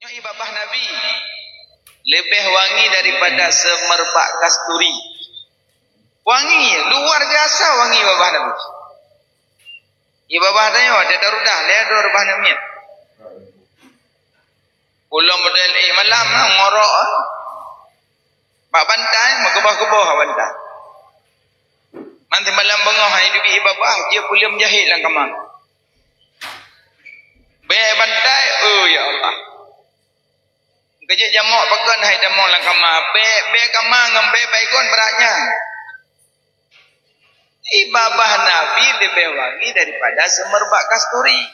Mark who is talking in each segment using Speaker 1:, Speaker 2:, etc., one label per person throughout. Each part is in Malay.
Speaker 1: Babah Nabi lebih wangi daripada semerbak kasturi. Wangi, luar biasa wangi babah Nabi. Babah tanya, ada darudah, ada babah Nabi. Pulang model malam ngorok. Pak bantai, makebah-kebah bantai. Nanti malam bengah hai dubi babah, dia pula menjahit dalam kamar. Baik bantai, oh ya Allah. Kerja jamak pakan hai jamak dalam kamar. Baik kamar dengan baik baikon beratnya. Babah Nabi lebih wangi daripada semerbak kasturi.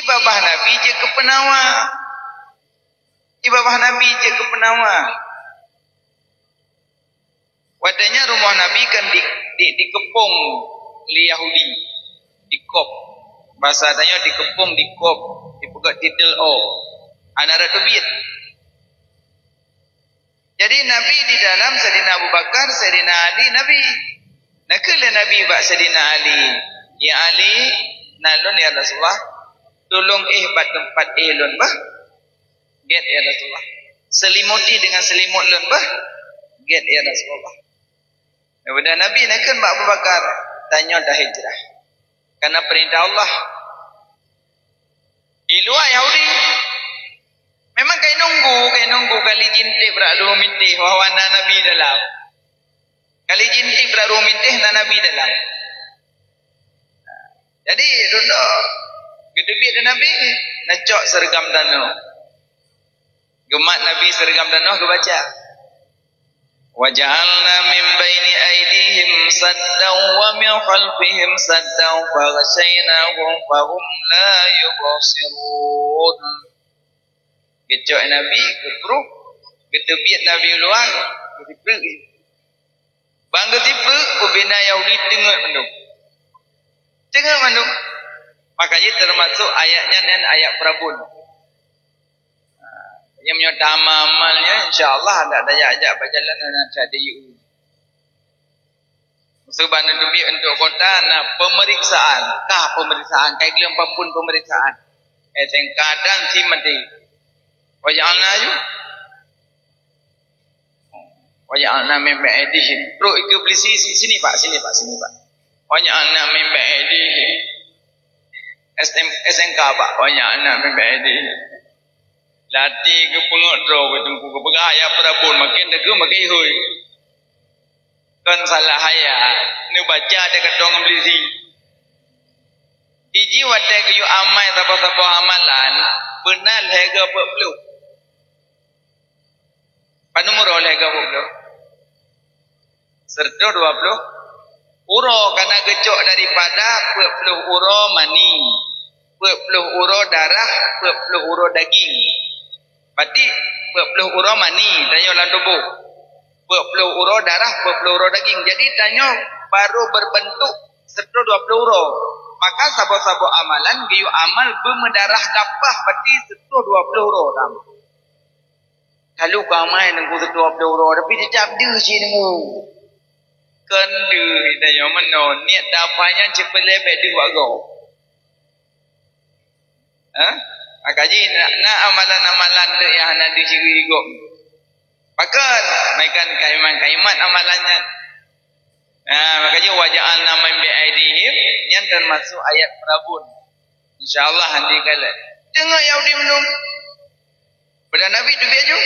Speaker 1: Babah Nabi je ke penawa. Babah Nabi je ke penawa. Wadahnya rumah Nabi kan dikepung oleh Yahudi. Dikop. Bahasa tanya dikepung, dikop. Dipegat titel O. Anara tubit. Jadi Nabi di dalam Sayyidina Abu Bakar, Sayyidina Ali, Nabi. Nakala Nabi bak Sayyidina Ali. Ya Ali, nalun ya Rasulullah. Tolong bat tempat lun bah. Get ya Rasulullah. Selimuti dengan selimut lun bah. Get ya Rasulullah. Kemudian Nabi nakal bak Abu Bakar. Tanya dah hijrah. Karena perintah Allah. Iluah Yahudi. Memang kaya nunggu kali jintip beralu mintih wawana Nabi dalam. Kali jintip beralu mintih na Nabi dalam. Jadi duduk gedebit Nabi nacok sergam dano. Gemat Nabi sergam dano kebaca. Waja'alna min baini aydihim saddan wa min khalfihim saddan faghshaynahum fahum la yubsirun. Kecok Nabi kepruk, ketebit Nabi luar, ketipuk. Bang ketipuk, ubina Yahudi tengok mandung. Makanya termasuk ayatnya dan ayat Prabun. Yang menyata amalnya, insyaAllah ada ajak berjalan dan ada yu. Sebab nabi untuk kota na pemeriksaan, pemeriksaan, kayak gelem apapun pemeriksaan. Sengkatan si mati. Waja'alna yu. Waja'alna min ba'idihim. Bro, itu beli sini pak. Waja'alna min ba'idihim. SNK pak. Waja'alna min ba'idihim. Latih ke pengodro ke tempuh ke pegaya perabun. Makin dega makin hui. Kan salah hayat. Ni baca ada ketong beli si. Iji wadah ke yu amai sabah-sabah amalan. Benar lega berpelu. Panumur oleh gabung serta 20 uro karena gecok daripada 20 uro mani 20 uro darah 20 uro daging berarti 20 uro mani tanya dalam tubuh 20 uro darah 20 uro daging jadi tanya baru berbentuk serta 20 uro maka sabuk-sabuk amalan giyu amal bermendarah dapah berarti serta 20 uro dalam. Kalau kau main dengan kutu 20 euro, tapi dia cabdu sih dengan. Kendu kita yang menon, niat dapanya cepat lebih di wakau. Makaji nak amalan-amalan tu yang nak disegigok. Pakan, mainkan kaiman amalannya. Makaji waja'alna min bi'aidihim yang termasuk ayat Prabun. InsyaAllah nanti kala. Tengok Yahudi menung. Pada Nabi tu biju.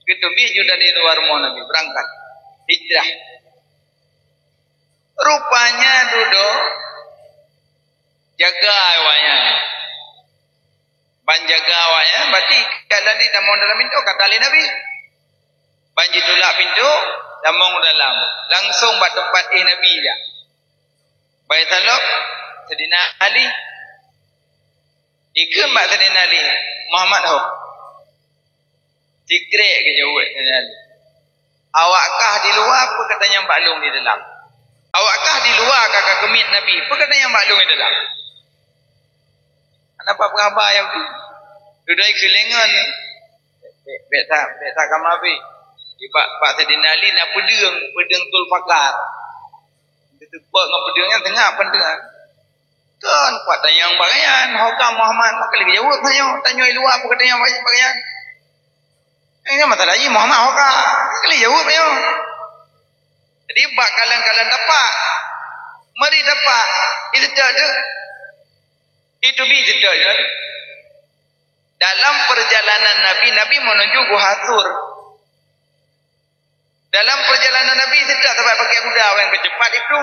Speaker 1: Kita biju dari luar rumah Nabi. Berangkat. Hijrah. Rupanya duduk. Jaga awaknya. Banjaga awaknya. Berarti kalau di dalam pintu. Kata oleh Nabi. Banji tulak pintu. Damung dalam. Langsung buat tempat Nabi je. Baik taluk. Sayyidina Ali. Ikut mbak Sayyidina Ali. Muhammad Hau. Dikrek ke jauh awakkah di luar apa katanya maklum di dalam awakkah di luar kakak kemit Nabi apa katanya maklum di dalam kenapa pengabar yang tu duduk kelengan beta kamabi Pak Sayyidina Ali nak pedeng tul fakar itu buat dengan pedengnya tengah pendengar Kan kuat tanya bagian Hokam Muhammad maka lagi jawab tanya luar apa kata yang bagian. Ini masalah lagi Muhammad Hokam kali jawab ayo. Jadi bakalan dapat mari dapat itu ada itu bisa ada. Dalam perjalanan Nabi menuju Gua Thur. Dalam perjalanan Nabi tidak sampai pakai kuda yang kecepat itu.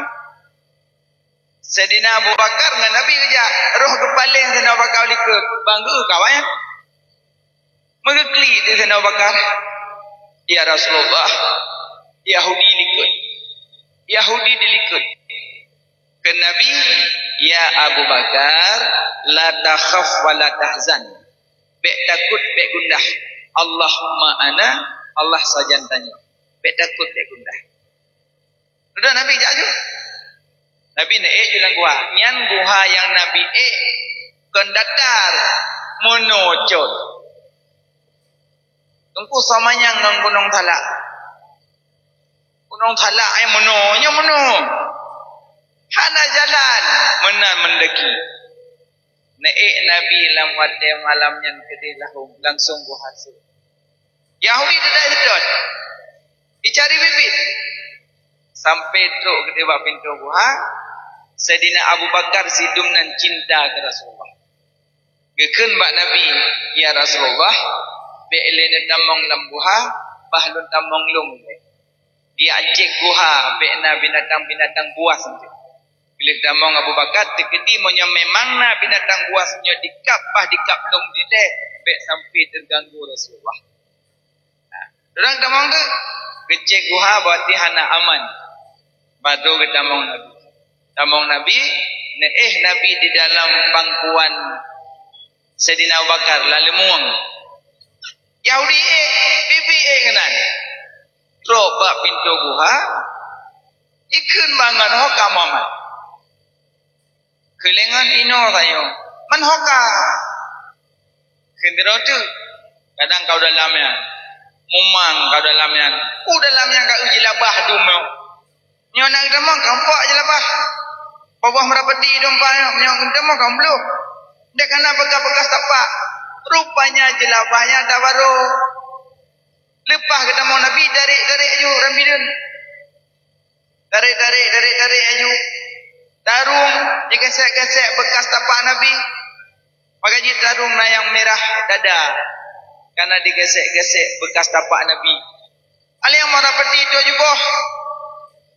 Speaker 1: Sayyidina Abu Bakar dengan Nabi kerja. Roh kepaling Sayyidina Abu Bakar likut. Bangga kawan. Megekli di Sayyidina Abu Bakar. Ya Rasulullah. Yahudi likut. Yahudi dilikut. Ke Nabi. Ya Abu Bakar. La takhaf wa la tahzan. Bek takut, bek gundah. Allah ma'ana. Allah saja tanya. Bek takut, bek gundah. Sudah Nabi jaju. Nabi naik jalan gua. Nyan guha yang Nabi kendatar monocot. Tunggu samanya nang Gunung Talak. Gunung Talak ay mononya mono. Hana jalan menan mendaki. Naik Nabi lamwat dia malamnya kedai lahum langsung gua hasil. Yahudi tidak sedot. Dicari bibit. Sampai tu kedai bak pintu gua. Sayyidina Abu Bakar sidum nan cinta ke Rasulullah. Gekeun bak Nabi, ya Rasulullah, be elena tamong lambuha, bahlun tamong lung. Dia ajik guha, be na binatang-binatang buas. Bila tamong Abu Bakar tekedi monya memang na binatang buasnya dikap dong dide, be sampai terganggu Rasulullah. Orang tamong tu gecek guha berarti hana aman. Batu ke tamong Nabi. Tamong Nabi, Nabi di dalam pangkuan Sayyidina Abu Bakar lalu muang. Yahudi bibi kenan. Coba pintu guha, ikun bangan hoka Muhammad. Kelengan ino tayo, man hoka. Kendero tu, kadang kau dalamnya, mumang kau dalamnya, dalamnya kau uji labah dumau. Nyonang demang kampak je labah. Bawah merapati dompanya, nyong demang kau belum. Dia kena bekas-bekas tapak. Rupanya jelabahnya tak baru. Lepas ketemu Nabi, tarik aju rambidun. Tarik aju. Tarung, digesek-gesek bekas tapak Nabi. Maka je tarung na yang merah dada. Karena digesek-gesek bekas tapak Nabi. Ada yang merapati itu juga.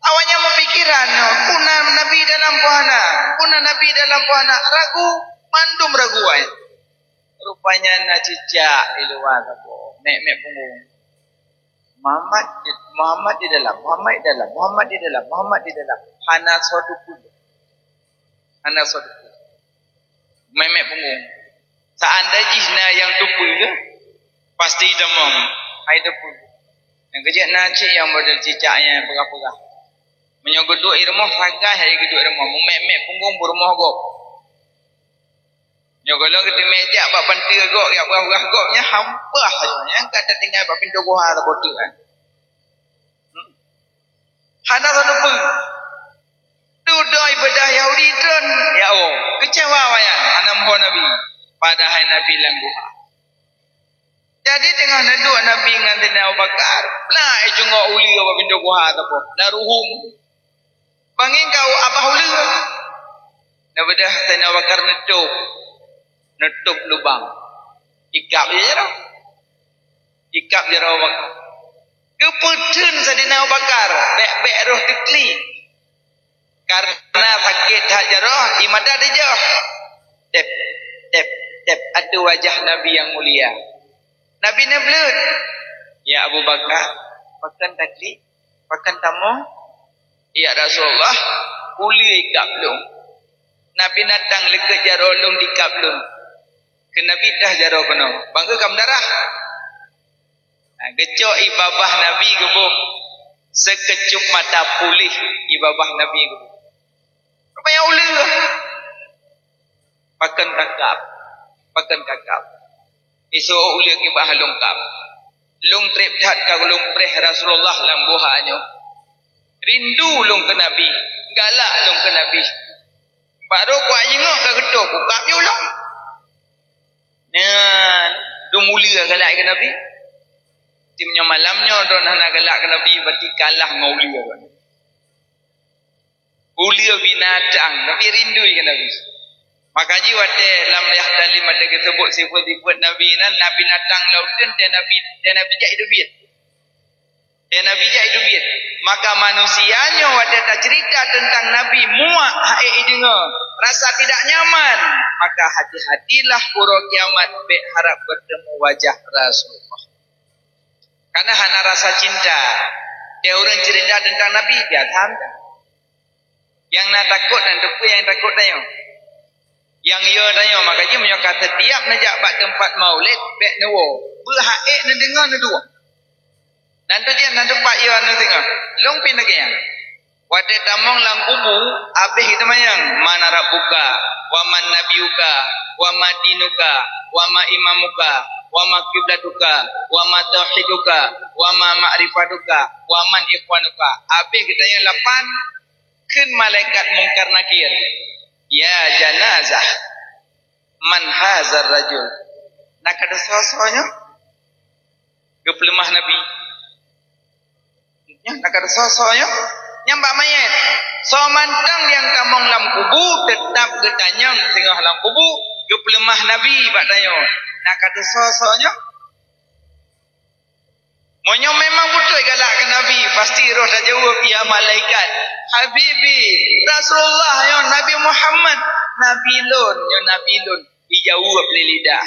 Speaker 1: Awalnya mempikiran, kuna Nabi dalam puhana, ragu, mandum raguan. Rupanya nak cicak di luar apa, mek punggung. Muhammad di dalam. Hana suatu pun. Mek punggung. Seandainya jihna yang tupu ke, pasti demam. Hai tupu. Yang kecil nacik yang model cicaknya pegah-pegah. Menyogeduk irmoh sagah hari geduk irmoh memek punggung bermoh gok. Nyogolo kita meja bak pantai gok ya buah goknya hampah saja. Kata tinggal bak pintu gua ada botu kan. Hana satu pun. Duduk ibadah Yahudi tun ya kecewa wayan anak mohon Nabi padahal Nabi langguha. Jadi tengah neduk Nabi dengan Sayyidina Abu Bakar, lah ejungok uli bak pintu gua apa? Daruhum. Bangin kau abah ulu. Nabadah Sayyidina Abu Bakar nutup lubang. Ikap je dah. Abu Bakar. Keputun Sayyidina Abu Bakar. Bek roh tekli. Karena sakit hajar roh. Imadah dia. Tep. Ada wajah Nabi yang mulia. Nabi Nablut. Ya Abu Bakar. Pakan takli. Pakan tamu. Ya Rasulullah, uli ikap lung. Nabi datang lekat jaro lung di kap lung. Ke Nabi dah jaro kono. Bangga kam darah. Gecok ibabah Nabi gebuh. Sekecup mata pulih ibabah Nabi gebuh. Apa yang uli? Pakan kakap. Isu uli ibah lung kap. Lung trip jahat kau lung preh Rasulullah lambuhanyo. Rindu lung ke Nabi, galak lung ke Nabi. Baru kuat jenguk ke gedung buka je ulang. Du mulia galak ke Nabi. Timnya malamnya tu nak galak ke Nabi berarti kalah dengan ulia. Ulia binatang tapi rindu ke Nabi. Maka ji wate lam yahtalim ada disebut sifat-sifat Nabi nan Nabi natang lautan dan Nabi jak hidup biat. Dan Nabi jak hidup biat. Maka manusianya wate tak cerita tentang Nabi muak hae dengar, rasa tidak nyaman, maka hati-hatilah pura kiamat bek harap bertemu wajah Rasulullah. Karena hana rasa cinta. Dia orang cerita tentang Nabi dia tahan. Yang nak takut dan depu yang takut tanya. Yang ia tanya maka dia punya kata tiap najak bak tempat maulid bek nawo. Berhaik nak dengar nak dua. Dan tu dia nak tempat ia nak tengok. Long pin lagi yang. Wate tamong lang kubu habis itu mayang mana rabbuka wa man nabiyuka wa ma dinuka wa ma imamuka wa ma qiblatuka wa ma tauhiduka wa ma ma'rifatuka wa man ikhwanuka. Habis kita yang 8 kan malaikat mungkar nakir. Ya janazah man hazar rajul. Nak ada sosoknya kepelemah Nabi. Ya, nak ada sosoknya nyambak mayat. So mantang yang tamong lam kubu tetap getanyang tengah lam kubu kepelemah Nabi bak tanya. Nak ada sosoknya. Monyo memang betul galak ke Nabi, pasti roh dah jawab ya malaikat. Habibi Rasulullah ya Nabi Muhammad, Nabi lun dijawab li lidah.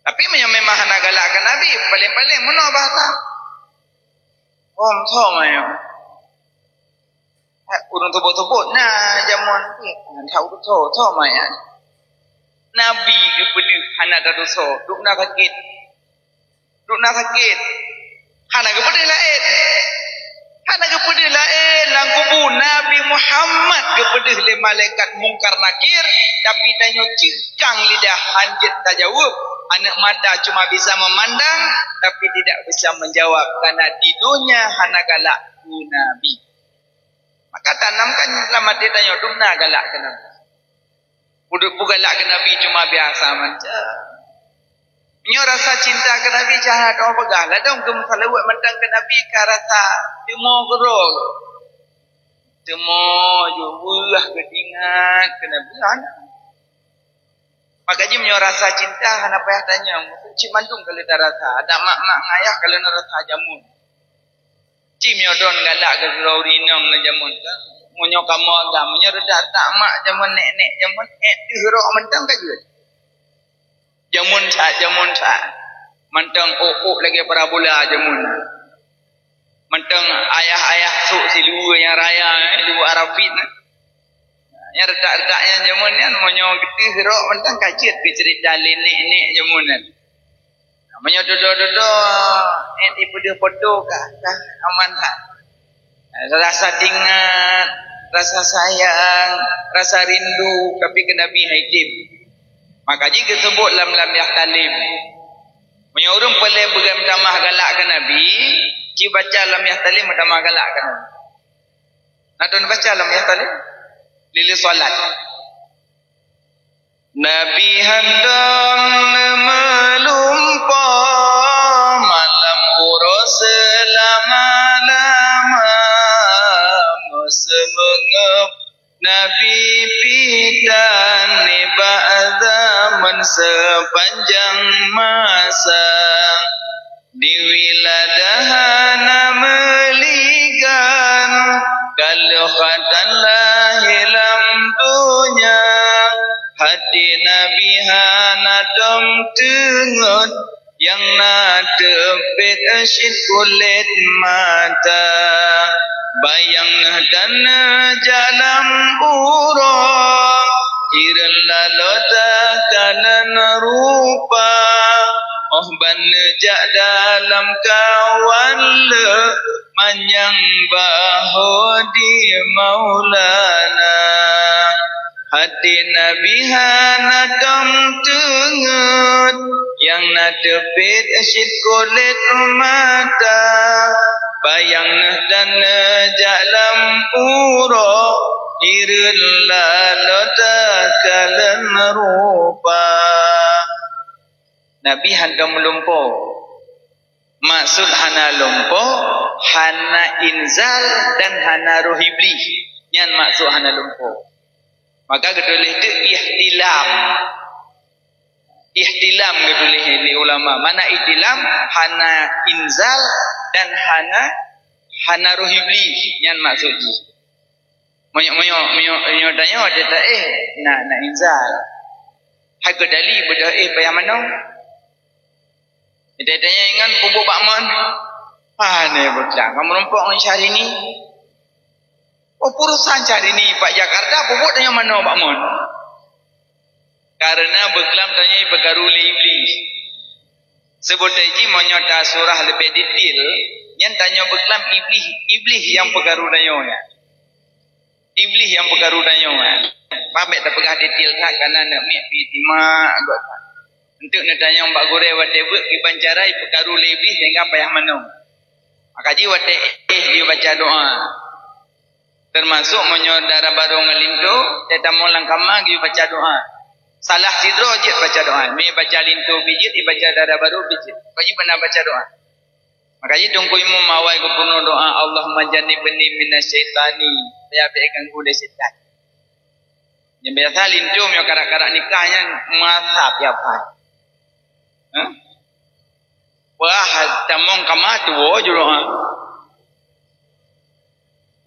Speaker 1: Tapi monyo memang nak galak ke Nabi, paling-paling mana bahasa? Om thong ayo. Urung tebut-tebut nah jamun ni tahu betul thong maya. Nabi ke pedih hana ada dosa, duk nak sakit. Hana ke pedih lain. Lang kubu Nabi Muhammad ke pedih le malaikat mungkar nakir tapi tanya cikang lidah hanjit tak jawab. Anak mata cuma bisa memandang tapi tidak bisa menjawab karena di dunia hana galak ku Nabi. Maka tanamkan lama dia tanya dumna galak ke Nabi. Uduk galak ke Nabi cuma biasa macam. Nyo rasa cinta ke Nabi cahaya kau pegah. Ladang ke musalawat mentang ke Nabi ke rasa demo gerol. Demo jubuh ketingat ke Nabi. Maka dia menyo rasa cinta hana payah tanya. Cik mantung kalau tak rasa. Ada mak-mak ngayah kalau nak rasa jamun. Cik menyo don galak ke surau rinang na jamun. Menyo kamu agam. Menyo redak tak mak jamun nek-nek. Jamun nek di surau mentang ke juga. Jamun sa. Mentang okok lagi parabola jamun. Mentang ayah-ayah sok silu yang raya ibu Arafit. Yang retak-retaknya jamun ni monyo gede serok mentang kacit ke cerita lenek-nek jamun ni. Monyo dodo-dodo tipu dia foto kah aman tak. Rasa ingat, rasa sayang, rasa rindu tapi ke Nabi Haidim. Maka jika sebut lam yahtalim. Menyorong pelai bergam tamah galak ke Nabi, ci baca lam yahtalim tamah galak ke Nabi. Nak tuan baca lam yahtalim? Lili solat. Nabi handang melumpa malam urus selama-lama semengep Nabi pidan zaman sepanjang masa di wiladahana meligan kalau khatanlah hilang dunia hati Nabi hana dom tengut yang nadepit asyid kulit mata bayang dan jalan urang iran lalota kanan rupa oh ban jak dalam kawan le manyang bahu di maulana hati Nabi hana dom tengut yang nadepit asyid kulit mata bayang dan jalan pura irlalata kalan rupa. Nabi handam lumpuh. Maksud hana lumpuh, hana inzal dan hana roh iblis. Yang maksud hana lumpuh. Maka ketulis itu ihtilam. Ihtilam ketulis oleh ulama. Mana ihtilam? Hana inzal dan hana roh iblis. Yang maksudnya. Menyo tanya dia tak nak inzal. Hak dali bedah payah mana? Dia tanya ingat pupuk bakman. Ni berkelang. Kamu nampak ni cari ni. Oh perusahaan cari ni Pak Jakarta pupuk tanya mana bakman? Karena berkelam tanya perkara oleh iblis. Sebut tadi menyota surah lebih detail. Yang tanya berkelam iblis yang perkara tanya. Iblis yang perkara tanya. Pabek tak pegah detail tak kerana nak mik timak agak. Untuk nak tanya mbak goreng whatever ibancara perkara lebih sehingga payah mana. Maka ji wate dia baca doa. Termasuk menyodara baru ngelintu, tetamu langkama dia baca doa. Salah sidro je baca doa. Mi baca lintu pijit, baca darah baru pijit. Kaji pernah baca doa. Maka ji tunggu imu mawai ku penuh doa Allahumma jannibni minasyaitani. Saya berikan kuda setan. Yang biasa lintu mi karak-karak nikahnya masap ya pak. Wah, tamong kama tuwo doa.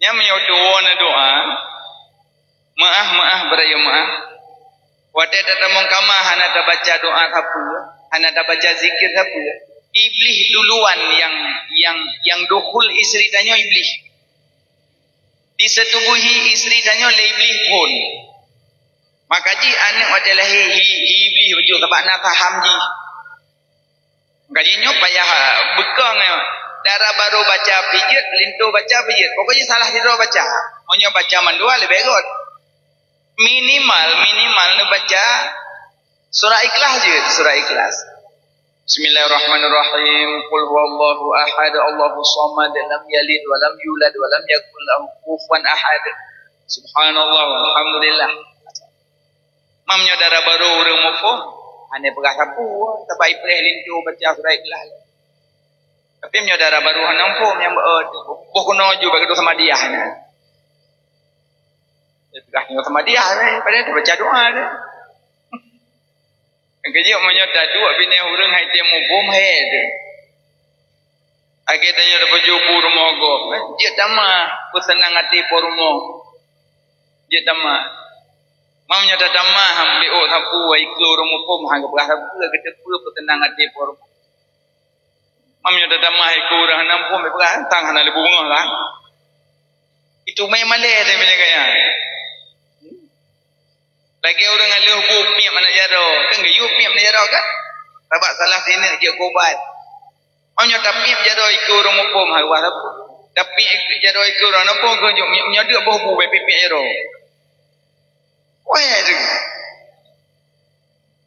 Speaker 1: Nya menyo tuwo na doa. Maah beraya maah. Wate tamong kama hana ta baca doa kapu, hana ta baca zikir kapu. Iblis duluan yang dukhul istri tanya iblis. Disetubuhi istri tanya le iblis pun. Maka ji anak wate lahi iblis betul tak nak faham ji. Gajinya payah bekang darah baru baca pijit, lintu baca pijit. Pokoknya salah tidur baca. Hanya baca mandua lebih bagus. Minimal nak baca surah Ikhlas je, surah Ikhlas. Bismillahirrahmanirrahim. Qul huwallahu ahad, Allahus samad, lam yalid wa lam yulad wa lam yakul lahu kufuwan ahad. Subhanallah, alhamdulillah. Mamnya darah baru urang mufum. Ane pegah sapu, terbaik pelih lintu baca surah Ikhlas. Tapi menyodara baru hanampu yang bokono juga begitu sama dia. Dia pegah sama dia, pada dia baca doa dia. Kerja menyodara dua bini hurung hai temu bom hai dia. Akhir tanya ada baju rumah go. Dia tama, pesenang hati rumah. Dia tama. Mamnya tatama hambi oh sapu iklu rumupum hang pegah sapu kita pula petenang hati por. Mamnya tatama iklu rah nampum pegah tang hana lebu bunga lah. Itu mai malai dia punya gaya. Lagi orang aluh bu piap anak jaro, kan gayu piap anak jaro kan? Tabak salah sini je kobat. Mamnya tapiap jaro iklu rumupum hang pegah sapu. Tapi jaro iklu rah nampum ko jo nyadak boh bu pipi jaro. Wah itu.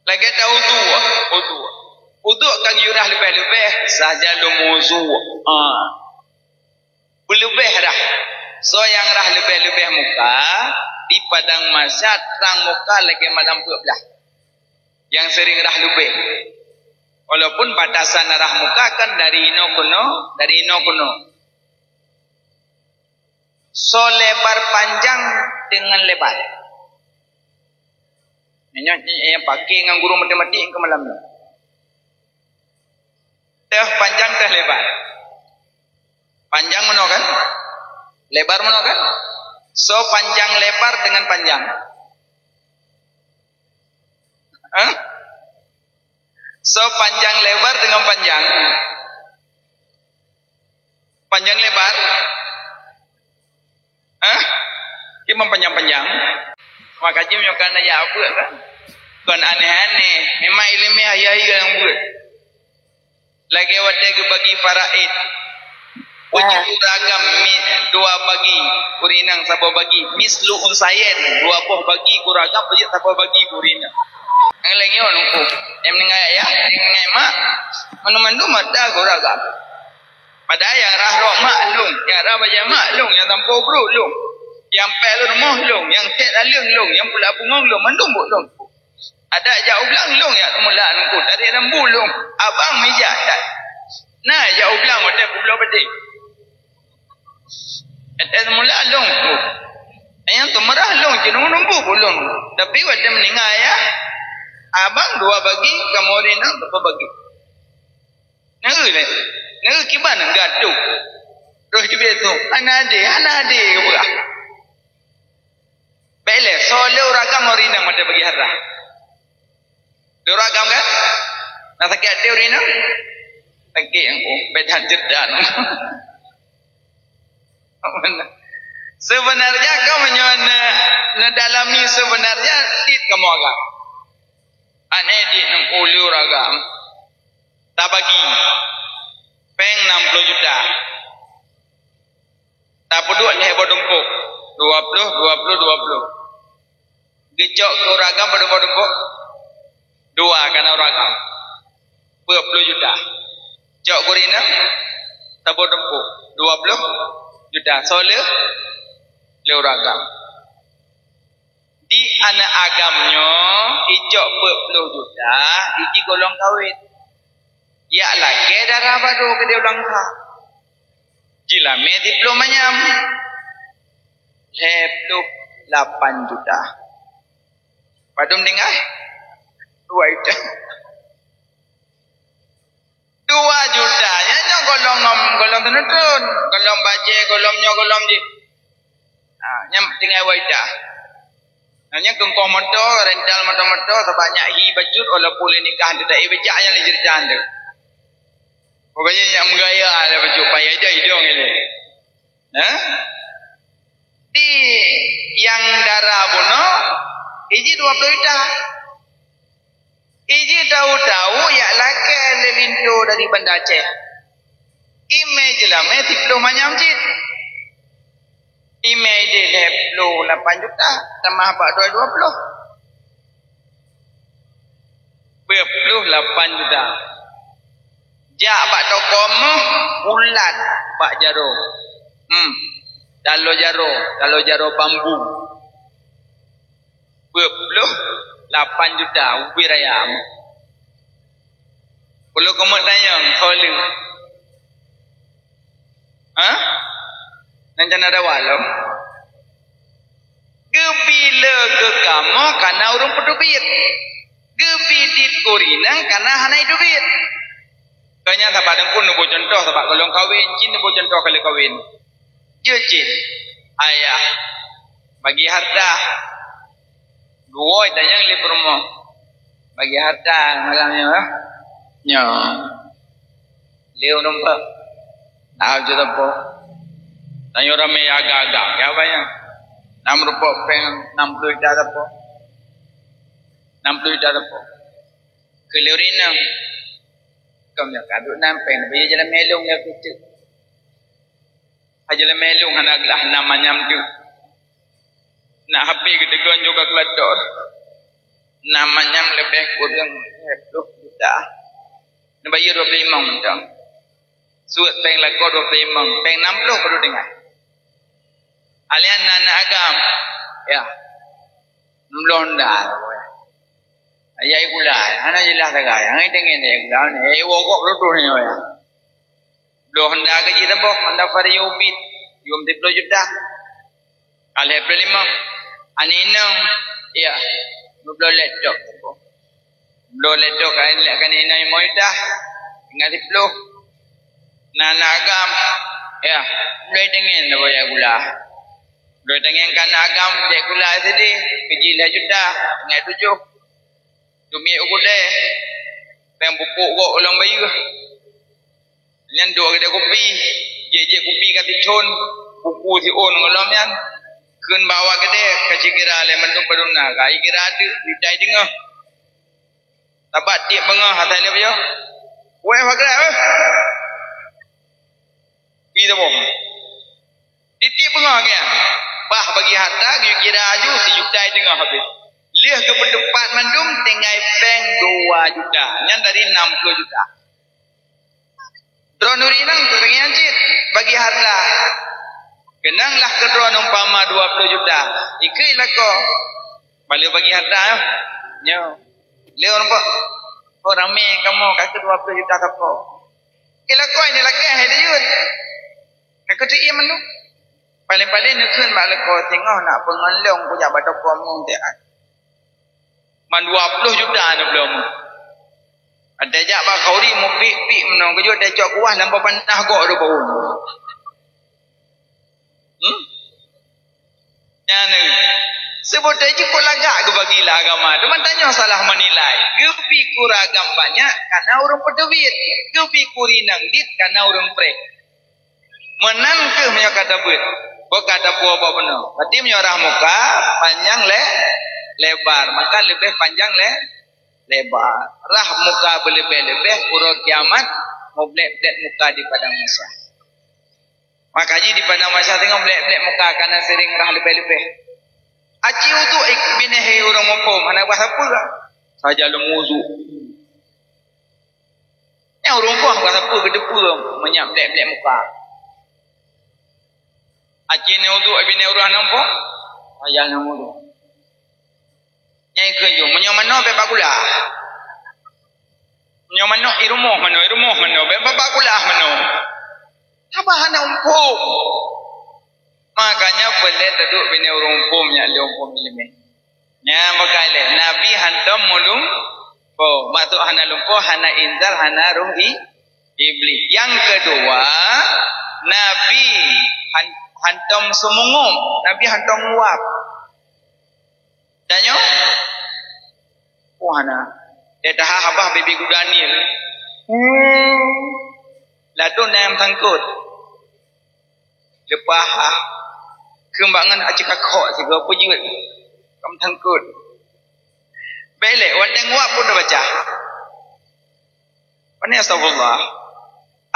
Speaker 1: Lagi tahu uduk kan yurah lebih saja lumuzu. Lebih dah. So yang rah lebih muka di padang masyad terang muka lagi malam 12. Yang sering rah lebih. Walaupun batasan rah muka kan dari ino kuno. So lebar panjang dengan lebar. Yang pakai dengan guru matematik ke malam ni. Teh panjang teh lebar. Panjang mana kan? Lebar mana kan? So panjang lebar dengan panjang. So panjang lebar dengan panjang. Panjang lebar. Gimana panjang-panjang? Maka jim yang kena ya apa kan? Kan aneh-aneh. Memang ilmiah ayah yang buat. Lagi waktu bagi faraid. Wujud ragam dua bagi kurinang sabo bagi mislu unsayen dua poh bagi kuragam wujud sabo bagi kurinang. Ang lagi on ko. Em ningay ya, ningay ma. Manu-manu mada kuragam. Padaya rah ro maklum, ya rah baja maklum, ya tampo bro lum. Yang pel rumah long, yang tek dalung long, yang pula bungong long, mandum long. Ada jauh belang long ya mula nungku tadi rembu long. Abang meja dah. Nah jauh belang ada pulau beding. Ada mula long. Yang tu merah long jenung rembu long. Tapi waktu meninggal ya. Abang dua bagi, kamu rina berapa bagi? Ngeri le. Ngeri kiban gaduh. Terus dia betul. Anak ade ke pula. Bele, soalnya orang orina mata bagi harah. Dia orang kan? Nak sakit dia orina? Sakit yang bedan jerdan. Sebenarnya kau mendalami sebenarnya tit kamu agak. Aneh di 60 ragam. Tak bagi. Peng 60 juta. Tak peduk heboh dempuk. 20. Gejok ke ragam pada dempuk. 2 karena ragam. 20 juta. Jok kurina. Tabur dempuk. 20 juta. Soalnya. Leu ragam. Di anak agamnya. Ijok 40 juta. Iji golong kawin. Ya lagi darah baru ke dia ulang kah. Jilame diplomanya 8 juta. Padum dengar? 2 juta. 2 juta. Nya golong tenutun. Golong baje, golong je. Nya tinggal waida. Nya kengkong motor, rental motor sebanyak hi bajut oleh boleh nikah dia tak ibejak yang le cerita dia. Pokoknya yang menggaya ada baju payah aja hidung ini. Di yang darah buno, iji 20 juta. Iji tahu-tahu ya laki lelinto dari Banda Aceh. Imej lah, mesti belum macam cit. Imej dia 8 juta, tambah apa 20. 28 juta. Jak bak tokom bulat bak jaro. Dalo jaro bambu. 28 juta ubi raya. Kalau kamu tanya soalu. Nanti ada walau. Gebila ke kamu karena orang pedubit. Gebidit korinang karena hanai dubit. Kanya tak pada pun nubu contoh sebab kalau kawin cin nubu contoh kalau kawin. Jecin ayah bagi harta 2 tanya li promo bagi harta malamnya nya leu nompa tahu je tapo tanya ramai agak-agak ya banyak 6 rupiah peng 60 juta tapo 60 juta tapo kelurina kamnya kaduk nampai biar jalan melung ya kecil. Ajalah melung anak lah namanya tu. Nak habis kedegan juga kelador. Namanya lebih kurang 20 juta. Nak bayar 25 macam. Suat peng laku 25, peng 60 perlu dengar. Alian anak agam. Ya. Melonda. Ayah gulai, anak jelas tak kaya. Yang itu ni gulai ni, wogok betul ni ya. Lo hendak kerja tak boh, hendak vari ubit, 20 juta. Kalau April 5, ani inang, ya, belum letok tak boh. Belum letok kan inang mau dah, tinggal 10. Nana agam, ya, boleh dengan tak boh ya gulai. Boleh dengan kan agam, dia gulai sedih, kerja 1 juta, tinggal 7. Dumi ukudai peng pupuk kok ulang bayu nyan dua kedai kopi je kopi kat ticon buku si on ngolam yan keun bawa kedai kaci kira le mentuk paduna kai kira ada di dai tengah tabat dia bengah hatai le bayo weh fakra pi bom titik bengah ke bah bagi harta kira aju si jutai tengah habis lihat ke depan mandum tinggal peng 2 juta. Yang dari 60 juta. Dronuri nang pengen cit bagi harta. Kenanglah kedua umpama 20 juta. Ikailah kau. Balik bagi harta. Nyo. Leo nampak. Oh ramai kamu kata 20 juta kau. Ikailah kau ini lagi ada juga. Kau tu ia menu. Paling-paling nak kun mak kau tengok nak pengelong punya badak kamu tak. Man 20 juta ni belum. Ada jak ba kau ri mu pik menong kau ada cok kuah lampau panah kau ada bau. Yang sebut aja kau lagak ke bagilah agama. Teman tanya salah menilai. Gepi kuragam banyak karena orang pedewit. Gepi kurinang dit karena orang prek. Menang ke punya kata bet. Kau kata puas apa benar. Berarti menyorah muka panjang lebar. Maka lebih panjang lebar. Rah muka berlebih-lebih. Urut kiamat. Mau blek-blek muka di padang mahsyar. Maka haji di padang mahsyar tengok blek-blek muka karena sering rah lebih-lebih. Aci untuk binehi orang ngopom. Anak buat apa tak? Saja lemuzu. Yang orang ngopom buat apa ke depan. Menyak blek-blek muka. Aci ni untuk bini orang nampak. Ayah nampak. Yang kerja. Menyak mana bepak gula. Menyak mana irumuh mana. Bepak gula mana. Apa anak umpum. Makanya boleh duduk bini orang umpum. Yang dia umpum ilmi. Yang berkali. Nabi hantam mulung. Oh, maksud hana lumpuh, hana inzar, hana ruhi iblis. Yang kedua. Nabi hantam semungum. Nabi hantam nguap. Tanya? Oh, hana. Dia dah habah baby Gudanil. Ladun yang tangkut. Lepas kembangan acik kakak juga pujut. Kamu tangkut. Belek, wadang nguap pun dah baca. Mana astagfirullah?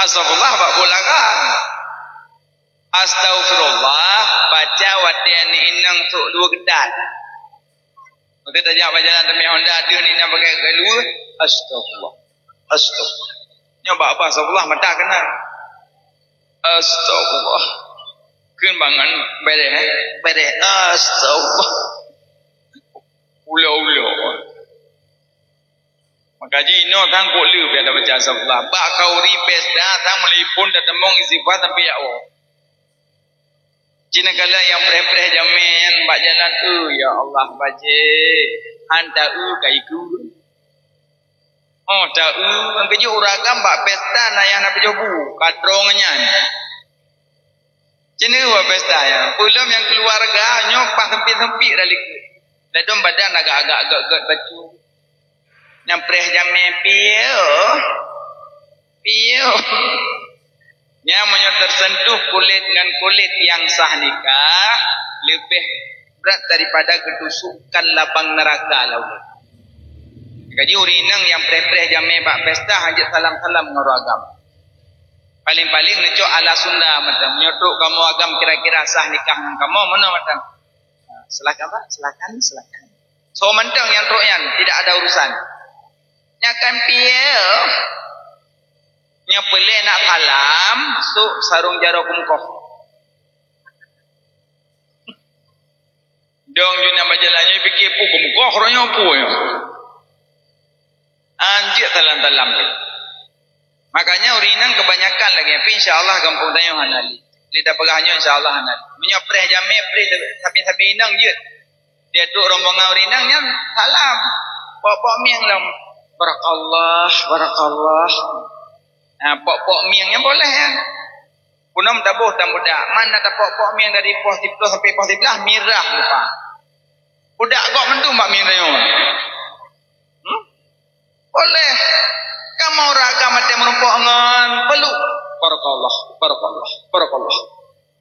Speaker 1: Astagfirullah bak bolakan. Astagfirullah baca wadian inang tuk 2 gedat. Kita tajak berjalan demi Honda ada ni nak pakai galu. Astagfirullah. Nyoba apa astagfirullah mata kena. Astagfirullah. Kembangan bere astagfirullah. Ulo. Maka jino kan ko lu biar baca astagfirullah. Ba kau ribes dah tang melipun dah temong istighfar sampai ya Allah. Cina kala yang preh-preh jamin bak jalan ya Allah baje hanta kaiku. Oh ta keju uragam bak pesta nayah nak pejobu kadrongnya. Cina wa pesta ya. Belum yang keluarga nyopah sempit-sempit dalik. Ladon badan agak-agak baju. Yang preh jamin piyo. Yang tersentuh kulit dengan kulit yang sah nikah lebih berat daripada ketusukan lapang neraka lalu. Kaji urinang yang preh-preh jamai bak pesta hajat salam-salam ngaragam. Paling-paling necok ala Sunda macam nyotok kamu agam kira-kira sah nikah dengan kamu mana macam. Silakan Pak, silakan. So mentang yang trokyan tidak ada urusan. Nyakan piye? Nya pelih nak kalam su sarung jaro kumkoh. Dong juna bajalannya fikir pu kumkoh ronya pu ya. Anjir talam-talam. Makanya urinang kebanyakan lagi. Tapi insyaallah gampang tanya hanali. Lidah pegahnya insyaallah hanali. Menyopreh jamai preh tapi inang je. Dia duk rombongan urinangnya salam. Pok-pok miang lam. Barakallah. Pok-pok miangnya boleh ya. Punam tabuh tak mudah. Mana tak pok-pok miang dari pos 10 sampai pos 11 mirah lupa. Budak kok mentu mak miangnya. Boleh. Kamu raga macam merumpok ngan peluk. Barakallah.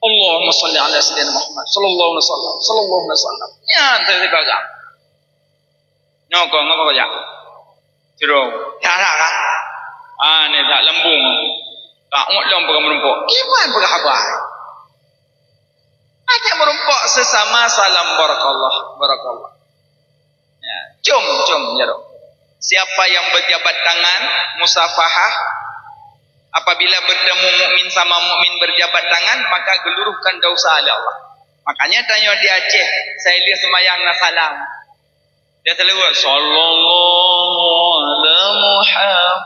Speaker 1: Allahumma salli ala sayyidina Muhammad sallallahu alaihi wasallam. Ya, saya gagal. Ngoko aja. Jero. Ya kan. Ni tak lembung. Tak ngok pegang merumpok. Gimana pegang khabar? Ada merumpok sesama salam barakallah. Ya, jom ya. Siapa yang berjabat tangan musafahah Apabila bertemu mukmin sama mukmin berjabat tangan, maka geluruhkan dosa oleh Allah. Makanya tanya di Aceh, saya lihat sembahyang na salam. Dia selalu sallallahu alaihi Muhammad.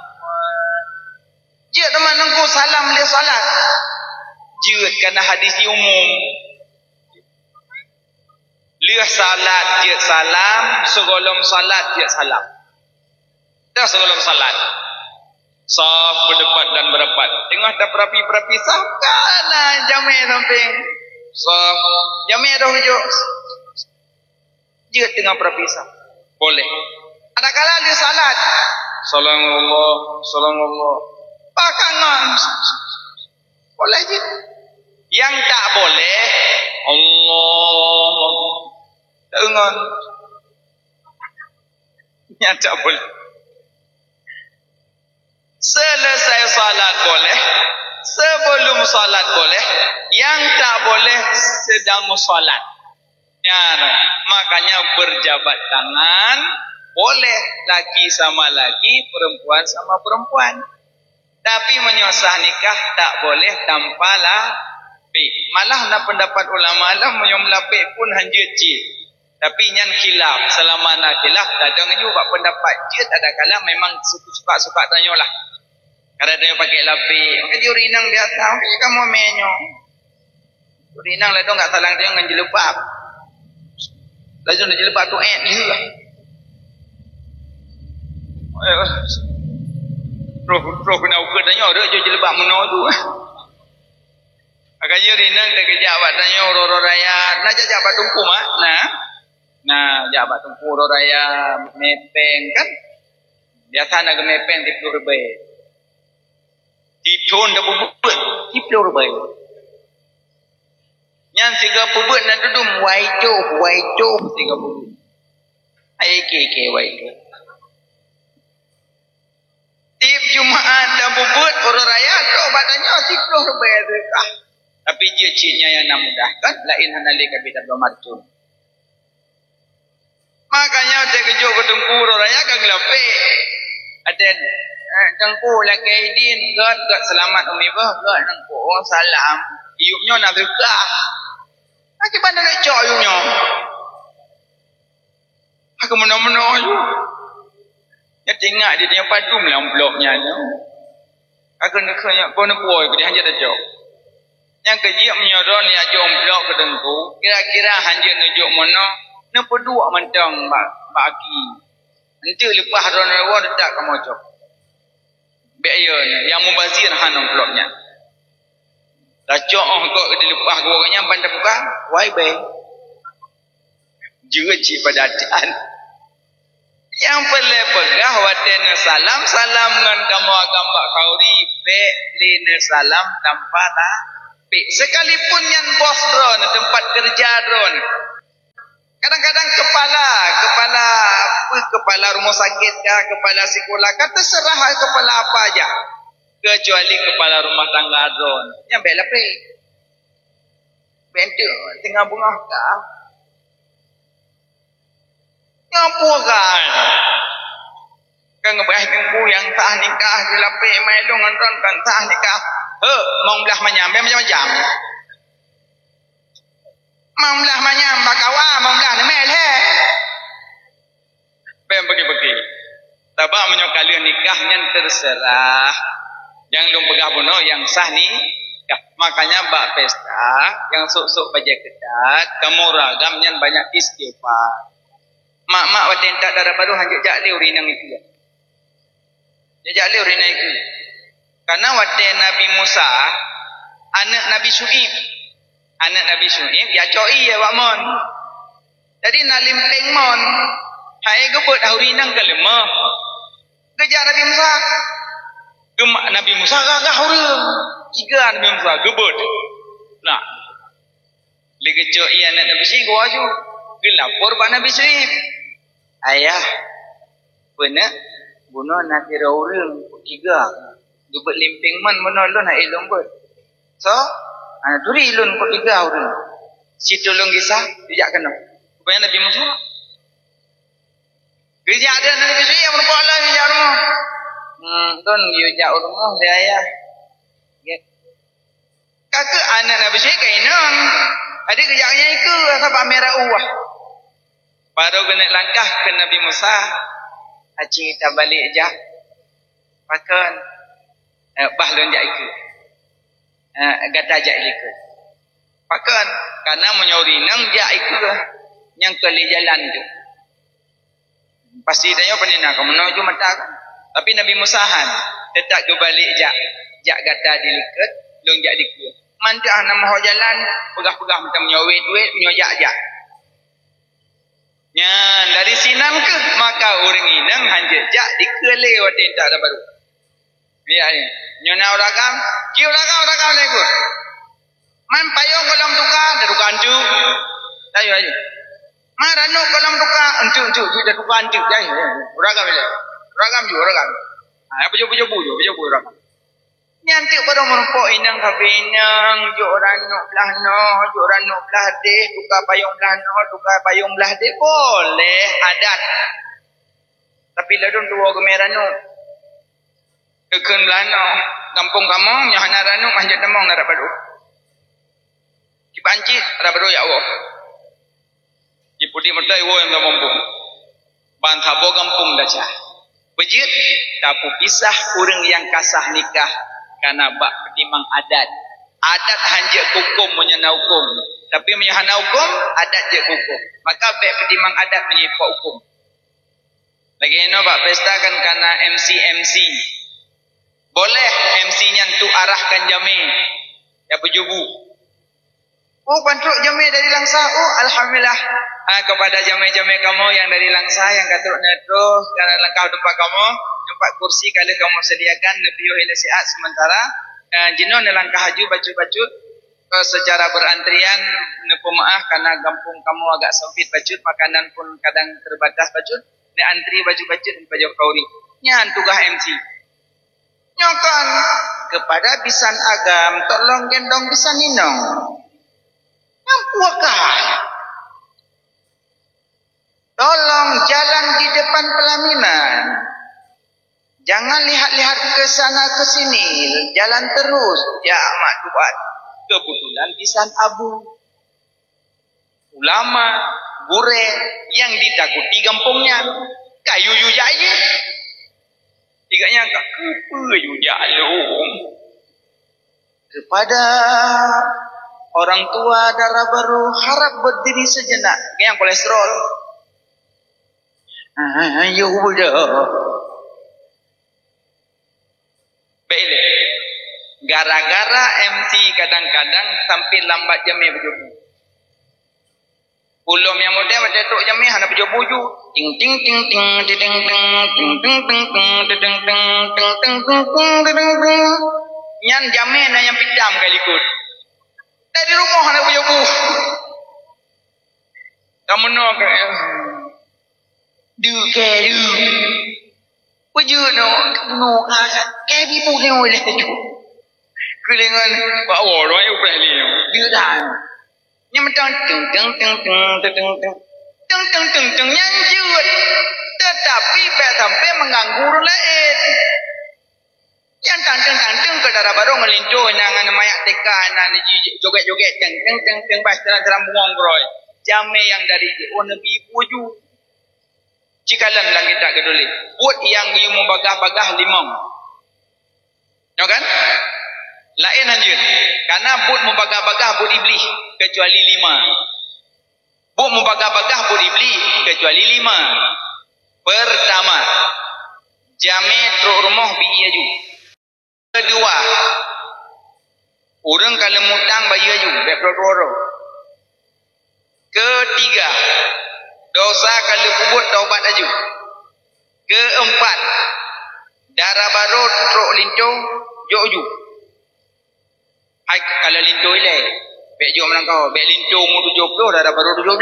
Speaker 1: Dia teman nunggu salam dia salat. Dia kena hadis umum. Dia salat, dia salam, segolong salat dia salam. Dah segolong salat. Saf berdepan dan berapat. Tengah tak berapi-berapi saf kanan jamai samping. Saf jamai dah hujung. Dia tengah berapi saf. Boleh. Ada kala dia salat. Salamullah. Pakangan. Boleh je. Yang tak boleh Allah. Tak ingat. Yang tak boleh. Selesai salat boleh, sebelum salat boleh, yang tak boleh sedang salat. Ya, makanya berjabat tangan boleh laki sama laki, perempuan sama perempuan. Tapi menyusah nikah tak boleh tanpa lapik. Malah nak pendapat ulama lah yang melapik pun hanya cik. Tapi nyan khilaf, selama nak khilaf kadang juga pendapat dia tak ada kala memang suka-suka tanyalah. Kalau dia pakai lapik, maka dia urinang biasa, maka kamu menyo. Urinang lah tu enggak salang dia dengan jelebab. Lalu nak jelebab tu dia. Roh kena ukur tanya ada je jelebab meno tu. Maka dia urinang tak kejap buat tanya orang raya, nak jajak bat tumpu mak. Nah, jabat tumpu orang raya mepeng kan. Biasa nak mepeng 30 ribu. Tidun dah bubut, 30 ribu. Yang 30 ribu nak duduk waijo 30 ribu. Ayah ke waijo. Tiap Jumaat dah bubut orang raya tu badannya 30 ribu. Tapi dia ciknya yang nak mudahkan, lain hanali kabita bermarcun. Makanya saya kejut ke tengku orang raya kan gelapik. Ada tengku laki idin, gad selamat umibah, gad tengku salam. Iupnya nak berkah. Macam mana nak cak iupnya? Aku mana-mana iup. Dia tengok dia punya padum lah bloknya. Aku nak kena puai ke dia hanya dah cak. Yang kejap menyorong ni aja blok ke tengku. Kira-kira hanya nujuk mana. Nak berdua mentang bagi. Nanti lepas ron-ron tak kamu cok. Biaya ni yang mubazir hanam bloknya. Dah cok kau kita lepas gorengnya pandai buka. Why be? Juga cik padatan. Yang pegah waten salam dengan kamu agama kauri be lina salam tanpa pe. Sekalipun yang bos ron tempat kerja ron. Kadang-kadang kepala rumah sakit kah, kepala sekolah kah, terserah kepala apa aja. Kecuali kepala rumah tangga drone. Yang bela pe. Bentuk tengah bunga kah? Yang puakan. Kan ngebahas tengku yang sah nikah dilape mailung antron kan sah nikah. Mau belah macam-macam. Mamlah manyam bakawa mamlah ni mel he. Bem pergi. Tabak menyokali nikah yang terserah. Yang lum pegah buno yang sah ni. Makanya bak pesta yang sok-sok baca kedat, kamu ragam yang banyak istighfar. Mak waten tak darah baru hanya jak le urinang itu. Jak le urinang itu. Karena waten Nabi Musa anak Nabi Syuaib. Anak Nabi Syuaib dia coi ya wak mon. Jadi nalim peng mon. Hai gebut urinang ke lemah. Kejar Nabi Musa. Gemak Nabi Musa gagah urang. Tiga Nabi Musa gebut. Nah. Lagi coi anak Nabi Syuaib gua ju. Gelapor pak Nabi Syuaib. Ayah. Benar bunuh Nabi urang tiga. Gebut limping mon menolong nak elong bet. So turi ilun ko tiga urang. Si tolong kisah dijak kena. Supaya Nabi Musa. Dijak ada Nabi Syuaib yang berpahala dijak rumah. Don dijak rumah dia ayah. Kakak anak Nabi Syekh kainang. Ada kejaknya itu sampai merah uah. Baru kena langkah ke Nabi Musa. Haji kita balik je. Pakan bahlon jak ikut. Gata jak ikut. Pakan karena menyori nang jak ikut yang kali jalan tu. Pasti tanya penina kamu menuju mata kan. Tapi Nabi Musa han tetap ke balik jak gata dilikat, long jak dikut. Mantah nama jalan pegah-pegah macam menyawit duit menyojak-jak. Nya dari sinam ke maka orang inang hanjak jak dikele watin tak ada baru. Ya ni. Nyona orang ki orang lego. Man payung kolam tukar dah tukar ancu. Ayo. Marano kolam tukar ancu dah tukar ancu. Ayo. Orang bila. Orang. Apa jo orang. Nyantik pada merumpok inang kabinang joran nok belah no joran nok belah deh tukar payung belah no tukar payung belah deh boleh adat tapi ladun tua gemeran no kekeun belah no kampung kamu nyahana ranu manjat demong nara baru dipancit nara baru ya Allah dipudi mertai wo yang mampu bantabo kampung daca bejit tapu pisah urang yang kasah nikah karena bak ketimang adat hanjak hukum menyana hukum tapi menyana hukum adat je hukum maka bak ketimang adat menyipak hukum lagi ini bak pesta kan karena MC boleh MC nya tu arahkan jami ya berjubu pantruk jami dari langsa alhamdulillah kepada jami-jami kamu yang dari langsa yang katruk netro karena langkah tempat kamu tempat kursi kalau kamu sediakan lebih sihat sementara jenuh langkah haju bacut secara berantrian pemaaf karena kampung kamu agak sempit bacut makanan pun kadang terbatas bacut ni antri bacut di pajak kauri nyan tugas MC nyokan kepada bisan agam tolong gendong bisan ninong nampuakah tolong jalan di depan pelaminan. Jangan lihat-lihat ke sana ke sini, jalan terus. Ya mak tuan, kebetulan pisan abu. Ulama, gure yang ditakuti kampungnya. Kayu jaya. Tiganya kayu jalung. Kepada orang tua darah baru harap berdiri sejenak. Yang kolesterol. Ya udah. Baiklah. Gara-gara MC kadang-kadang tampil lambat jami berjubu. Ulum yang muda macam tok jami hana berjubu ju. Ting ting ting ting ting ting ting ting ting ting ting ting ting ting. Nyan jami na yang pidam kali ikut. Dari rumah hana berjubu. Kamu no ke du ke du. Wujud no ke bi pu ke oleh tu. Kelengan pak orang yang berani dia dah. Yang macam teng nyanjut. Tetapi sampai mengganggu orang lain. Yang tang ke darah baru ngelincu nangan mayak tekan nan joget-joget teng pas terang buang broy. Jame yang dari nabi wujud. Cikalan lang kita keduli. Buat yang you membagah-bagah limau. Ya kan? Lain lanjut. Karena buat membagah-bagah buat iblis kecuali 5. Buat membagah-bagah buat iblis kecuali 5. Pertama, jame truk rumah bi aju. Kedua, orang kalau mutang bayi aju, beproro. Ketiga, dosa kalau kubut taubat aju. Keempat, darah baru truk lintu jo aju. Hai kalau lintu ile, bek jo melangkau, bek lintu mu 70 darah baru 17.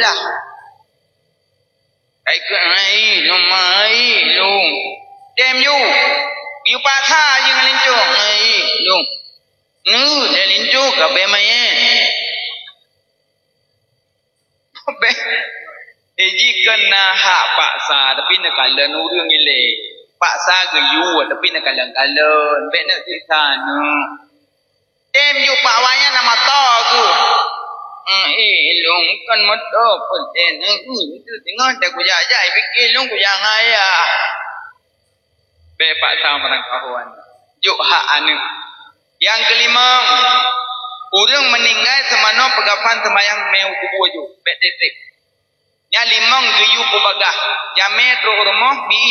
Speaker 1: Hai ke ai nomai long. Dem you. You patha jeung lintu ai long. Nu lintu ka be mai be eji kena hak paksa tapi nak kalan urang ile paksa ke you tapi nak kalan-kalan be nak siksa nu Tem yu pak wanya nama to ku. Long kan moto pun itu tengok tak ku jajai fikir long ku yang ayah. Be pak tahu marang kawan. Juk hak anu. Yang kelima, orang meninggal semana pegapan semayang meu kubur ju. Be tetep. Nya limang geyu pubagah. Jame tro rumah bi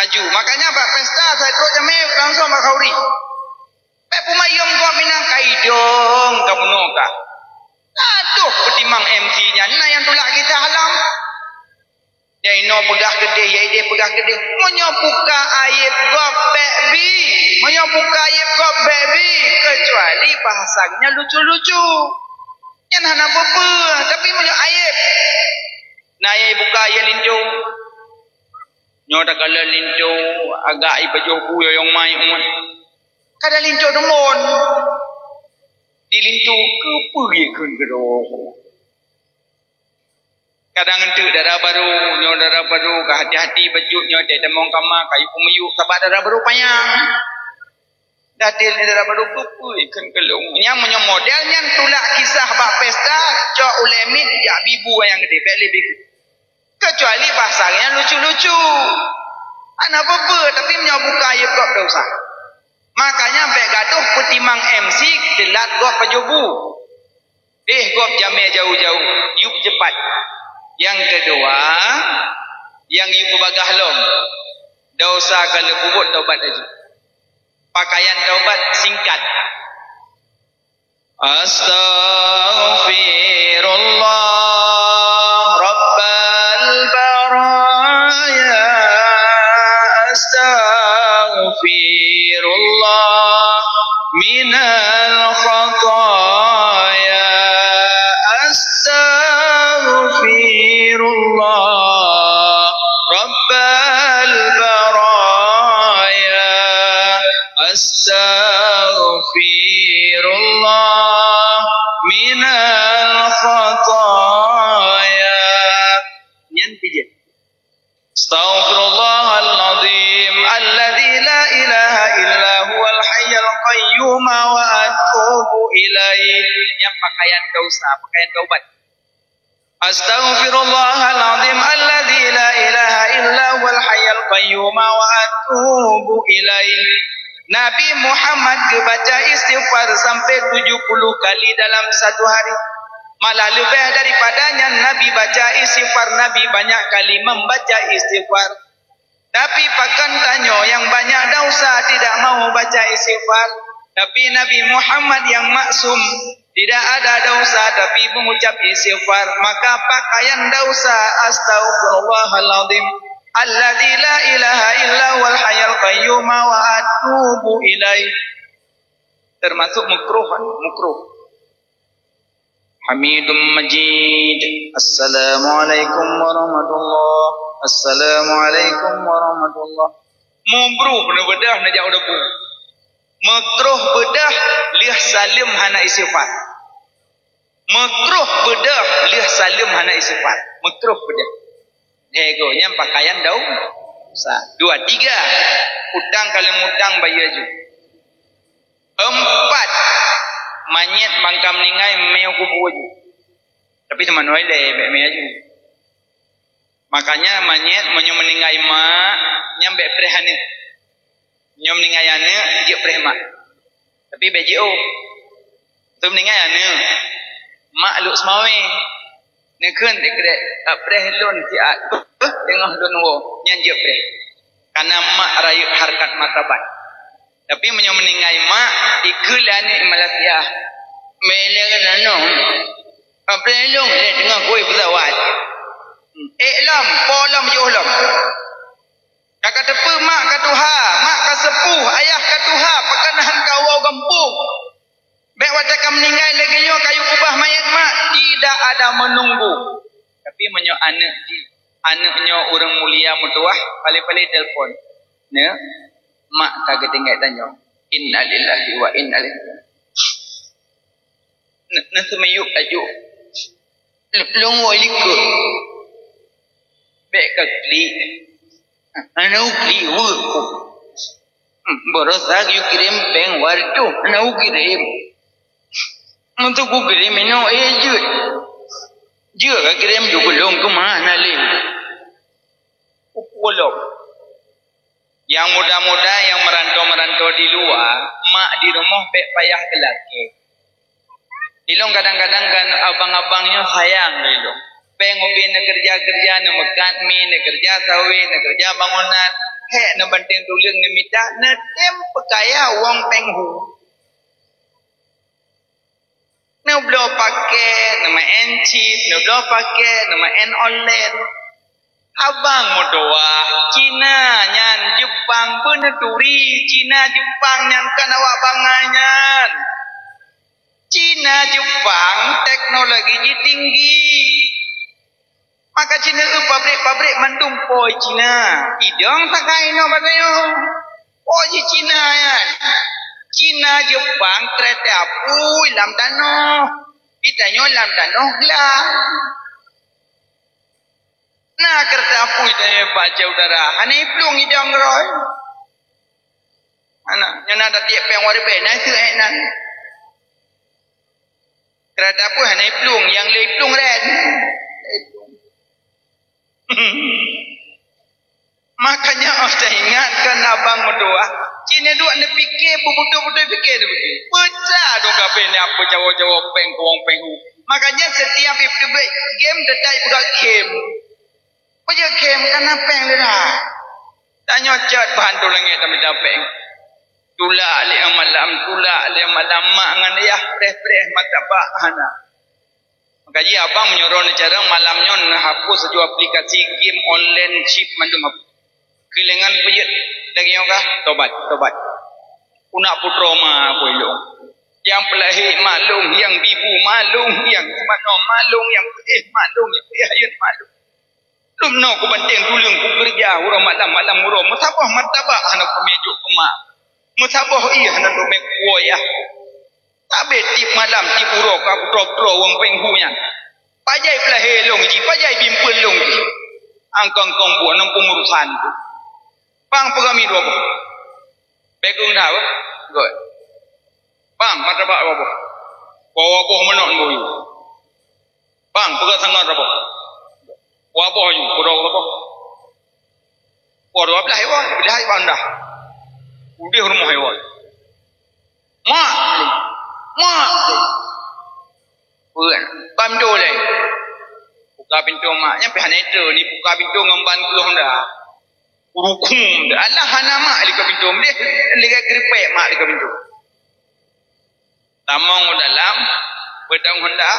Speaker 1: aju. Makanya bak pesta saya tro jame langsung bak kauri. Be pumayom ko minang kaidong kamu noka. Aduh, petimbang MC-nya. Nah yang tolak kita halam. Ya ino pegah gede, ya ide pegah gede. Monyo buka ayat gobek bi. Monyo buka ayat gobek bi. Kecuali bahasanya lucu-lucu. Yang hana apa-apa. Tapi monyo ayat. Nah ya buka ayat lincu. Nyo dah kala lincu. Agak ibajuh buyo yang main umat. Kada lincu demon. Dilintu ke pergikan gedung. Kadang entuk darah baru, nyo darah baru, ke hati-hati baju nyo dek demong kama, kayu pemuyuk, sebab darah baru payang. Datil ni darah baru ke pergikan gedung. Yang menyo modelnya tulak kisah bak pesta, cok ulemit, jak bibu yang gede, bek lebih. Kecuali bahasanya lucu-lucu. Anak apa-apa, tapi menyo buka ayat kok dosa. Makanya baik gaduh petimang MC telat gop pajobu. Gop jame jauh-jauh, yup cepat. Yang kedua, yang yup bagah long. Dosa kalau kubut taubat aja. Pakaian taubat singkat. Astaghfirullah Rabbal baraya. Astaghfirullah minal khataya. Astaghfirullah Rabbal baraya. Astaghfirullah minal khataya. Nyan pijat. Astaghfirullahaladzim alladzi la ilaha illa huwal hayyul qayyum wa atubu ilaih. Yang pakaian dosa, pakaian taubat. Astaghfirullahaladzim alladzi la ilaha illa huwal hayyul qayyum wa atubu ilaih. Nabi Muhammad baca istighfar sampai 70 kali dalam satu hari. Malah lebih daripadanya Nabi baca istighfar. Nabi banyak kali membaca istighfar. Tapi pakan tanya yang banyak dosa tidak mau baca istighfar. Tapi Nabi Muhammad yang maksum tidak ada dosa tapi mengucap istighfar. Maka pakaian dosa astaghfirullahaladzim alladzi la ilaha illa huwal hayyul qayyum wa atubu ilaih. Termasuk makruh. Hamidum Majid. Assalamualaikum warahmatullahi. Assalamualaikum warahmatullahi. Mubruh na bedah na jauh debu. Makruh bedah lih salim hana istighfar. Makruh bedah lih salim hana istighfar. Makruh bedah. Egonya pakaian daun. 2, 3. Utang kalau mutang bayar ju. 4. Manyet bangkam ningai meu kubur ju. Tapi cuma noi le be me ju. Makanya manyet menyo meningai mak nyambe prehane. Nyom ningai ane je prehmak. Tapi BJO. Tu meningai ane mak luk semawe. Nekeun dik dek preh lon ti a tengah lon wo nyan je preh. Karena mak rayu harkat martabat. Tapi menyo meningai mak ikulane Malaysia. Mele kanano. Apa long le tengah koi pesawat. Lam polam johlam. Kakak tepu mak katuha, mak kasepuh, ayah katuha, pekanahan kawau gampung. Baik wacakam meninggal lagi yo kayu kubah mayat mak tidak ada menunggu. Tapi menyo anaknya orang mulia mutuah pali-pali telefon. Ne? Mak kagak tinggal tanya. Innalillahi wa inna ilaihi. Nak semayuk ajuk. Long wo likut. Baik kali. Anu kli wurku. Boros lagi kirim peng wartu, nak kirim. Untuk kirim ino ejut. Juga kirim juga long ke mana le? Upolok. Yang muda-muda yang merantau-merantau di luar, mak di rumah payah ke laki. Ilong kadang-kadang kan abang-abangnya sayang ilong. Pengopi nak kerja-kerja, nak mekat mi, nak kerja sawit, nak kerja bangunan. Hek nak banting tulang nak minta, nak tem pekaya uang penghu. Nak belum pakai, nak main chip, nak belum pakai, nak main online. Abang modoa, Cina nyan Jepang peneturi, Cina Jepang nyan kan awak banganyan. Cina Jepang teknologi tinggi. Maka Cina pabrik mendumpoi Cina. Idong sakai no batayo. Oh ji Cina yan. Cina Jepang kereta api lam tanah. Kita nyo lam tanah lah. Nah kereta api tanya baca udara. Hanya plung idong roy. Anak nyana dah tiap peng wari benai tu enak. Kereta api hanya plung yang le plung red. Makanya saya ingatkan abang mendoa. Cina dua nak fikir, betul-betul fikir tu fikir. Pecah dong kabeh ni apa jawab-jawab peng kuang penghu. Makanya setiap game detai budak game. Punya game kena peng dah. Tanya cat bahan tu langit tak minta peng. Tulak le malam mak ngan ayah preh mata pak hana. Kaji abang menyuruh cara malamnya hapus sejuah aplikasi game online chip mandum hapus. Kelengan pejit lagi yang kah? Tobat. Unak putro ma bolong. Yang pelahir malung, yang bibu malung, yang mana malung, yang putih malung, yang ayat malung. Lum no ku banting tulung ku kerja urang malam urang musabah martabak anak pemejuk kemak. Musabah iya anak domek kuoya. Tabe tip malam tip urok aku tro wong penghunya. Pajai pelahir long ji, pajai bimpul long ji. Angkang buat nampung urusan tu. Bang pegami dua apa? Bekung dah apa? Good. Bang martabak apa? Bawa boh menok boh. Bang pegang sangat apa? Waboh you, kodok apa? Kodok apa hewan? Bila hewan dah. Udah rumah hewan. Mak. Bukan. Pamdo le. Buka pintu mak. Yang pihak itu ni buka pintu ngemban keluh dah. Urukum dah. Allah hana mak lika pintu. Dia lika keripek mak lika pintu. Tamang dalam. Pedang hendak.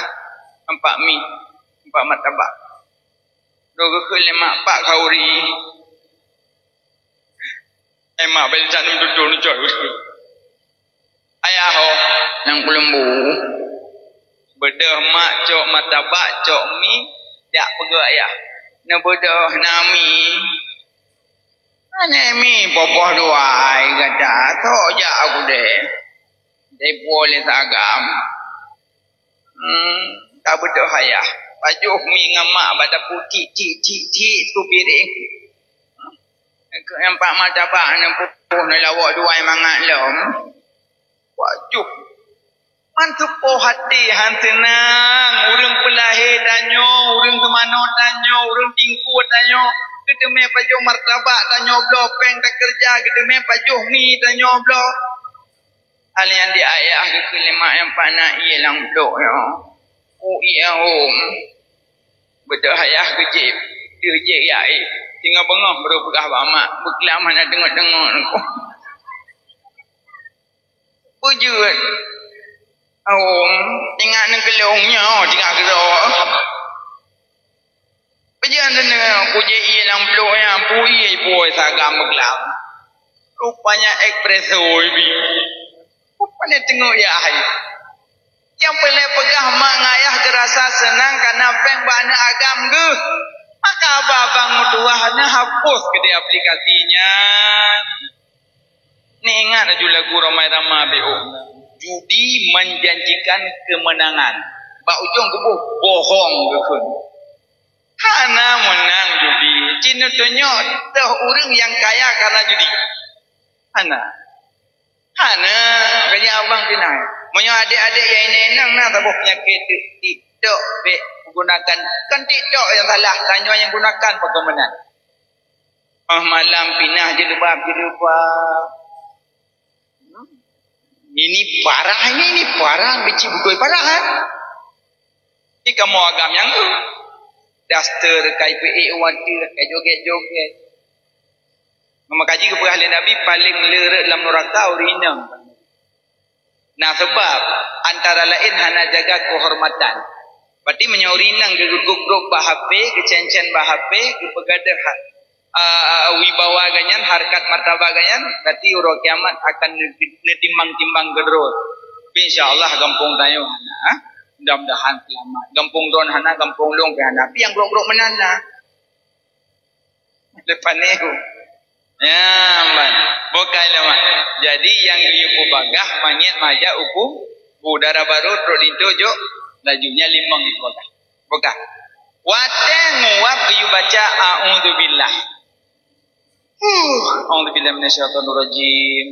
Speaker 1: Empat mi. Empat martabak. Doga ke lemak pak kauri. Mak beli jangan duduk ni coy. Ayah ho nang pelembu. Bedah mak cok martabak cok mi dak pegak ayah. Na bedah nami. Ane mi popoh duai kata tok ja aku deh. Dei boleh sagam. Tak bedah ayah. Pajuh mi ngamak pada putih tu piring. Yang pak martabak yang pupuh ni lawak duai mangat lom. Pajuh. Mantu po hati han tenang. Urang pelahir tanyo, urang kemana tanyo, urang tingku tanyo. Kita me pajuh martabak tanyo blo peng tak kerja, kita me pajuh mi tanyo blo. Alian di ayah ke kelima yang panak ialang blo ya. Iya hom. Bedah ayah kejip. Dia kejip ya tinggal bengah baru pegah bamak. Berkelam mana tengok-tengok aku. Pujut. Tinggal nak kelongnya. Tinggal kerok. Pejalan tengok. Kujik ialang peluk yang pui boy sagam berkelam. Rupanya espresso ibi. Rupanya tengok ya ayah. Yang boleh pegah mak ngayah gerasa senang karena peng bana agam ge. Maka abang mutuahnya hapus ke dia aplikasinya. Ni ingat aja lagu Ramai Ramah BO. Judi menjanjikan kemenangan. Bak ujung kebuh bohong ke kun. Hana menang judi. Cina tunjuk teh orang yang kaya karena judi. Hana. Hana kaya abang tinai. Moyo adik-adik yang nenang nah tabuh penyakit TikTok be gunakan kan TikTok yang salah, tanya yang gunakan perkemenan. Malam pinah jelubab. Ini parah beci bukoi parah kan. Ini kamu agam yang tu. Daster kai PA water kai joget-joget. Makaji ke ahli Nabi paling lerek dalam neraka urinam. Nah sebab antara lain hana jaga kehormatan. Berarti menyaurinang ke grup bahape, ke cencen bahape, ke pegadah wibawa ganyan, harkat martabat ganyan, berarti uro kiamat akan netimbang-timbang gedrol. Insyaallah gampung tayo hana. Mudah-mudahan selamat. Gampung don hana, gampung long ke hana. Tapi yang grok-grok menana. Lepas ni ya, man. Bukan lama. Jadi yang yuku bagah manyet maja uku udara baru truk dinto jo lajunya limang itu bagah. Bukan. Wateng nguap yu baca a'udzubillah. A'udzubillah minasyaitonir rajim.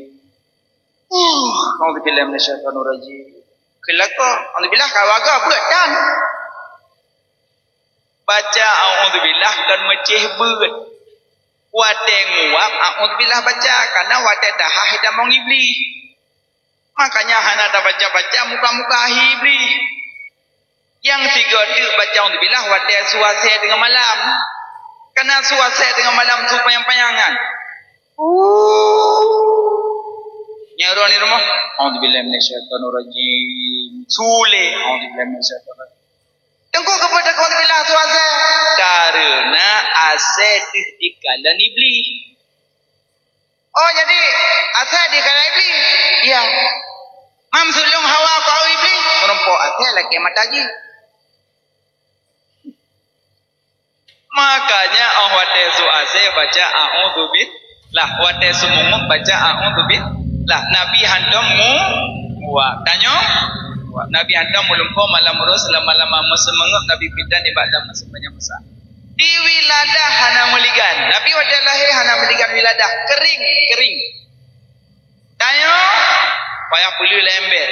Speaker 1: A'udzubillah minasyaitonir rajim. Kelako a'udzubillah kawaga buat dan. Baca a'udzubillah kan meceh beut. Wateng nguap a'udzubillah baca karena wateng dah hitam mong iblis. Makanya hana dah baca-baca muka-muka iblis. Yang tiga tu baca a'udzubillah wateng suasai dengan malam. Karena suasai dengan malam tu panjang-panjangan. Nyaro ni rumah. A'udzubillah minasyaitonir rajim. Sule a'udzubillah minasyaitonir rajim. Tengok kepada kau bila suasa karena aset di kalan iblis. Oh jadi aset di kalan iblis. Ya. Mam sulung hawa kau iblis merempok aset lagi mataji. Makanya wate suase baca a'udzubillah, wate sumungum baca a'udzubillah. Nabi handamu wa tanyo Nabi hantam mulumpo malam urus lama-lama mesemengep Nabi pindah di badan sebanyak besar. Di wiladah hana meligan. Nabi wadah lahir hana meligan wiladah. Kering. Tanya, payah perlu lember.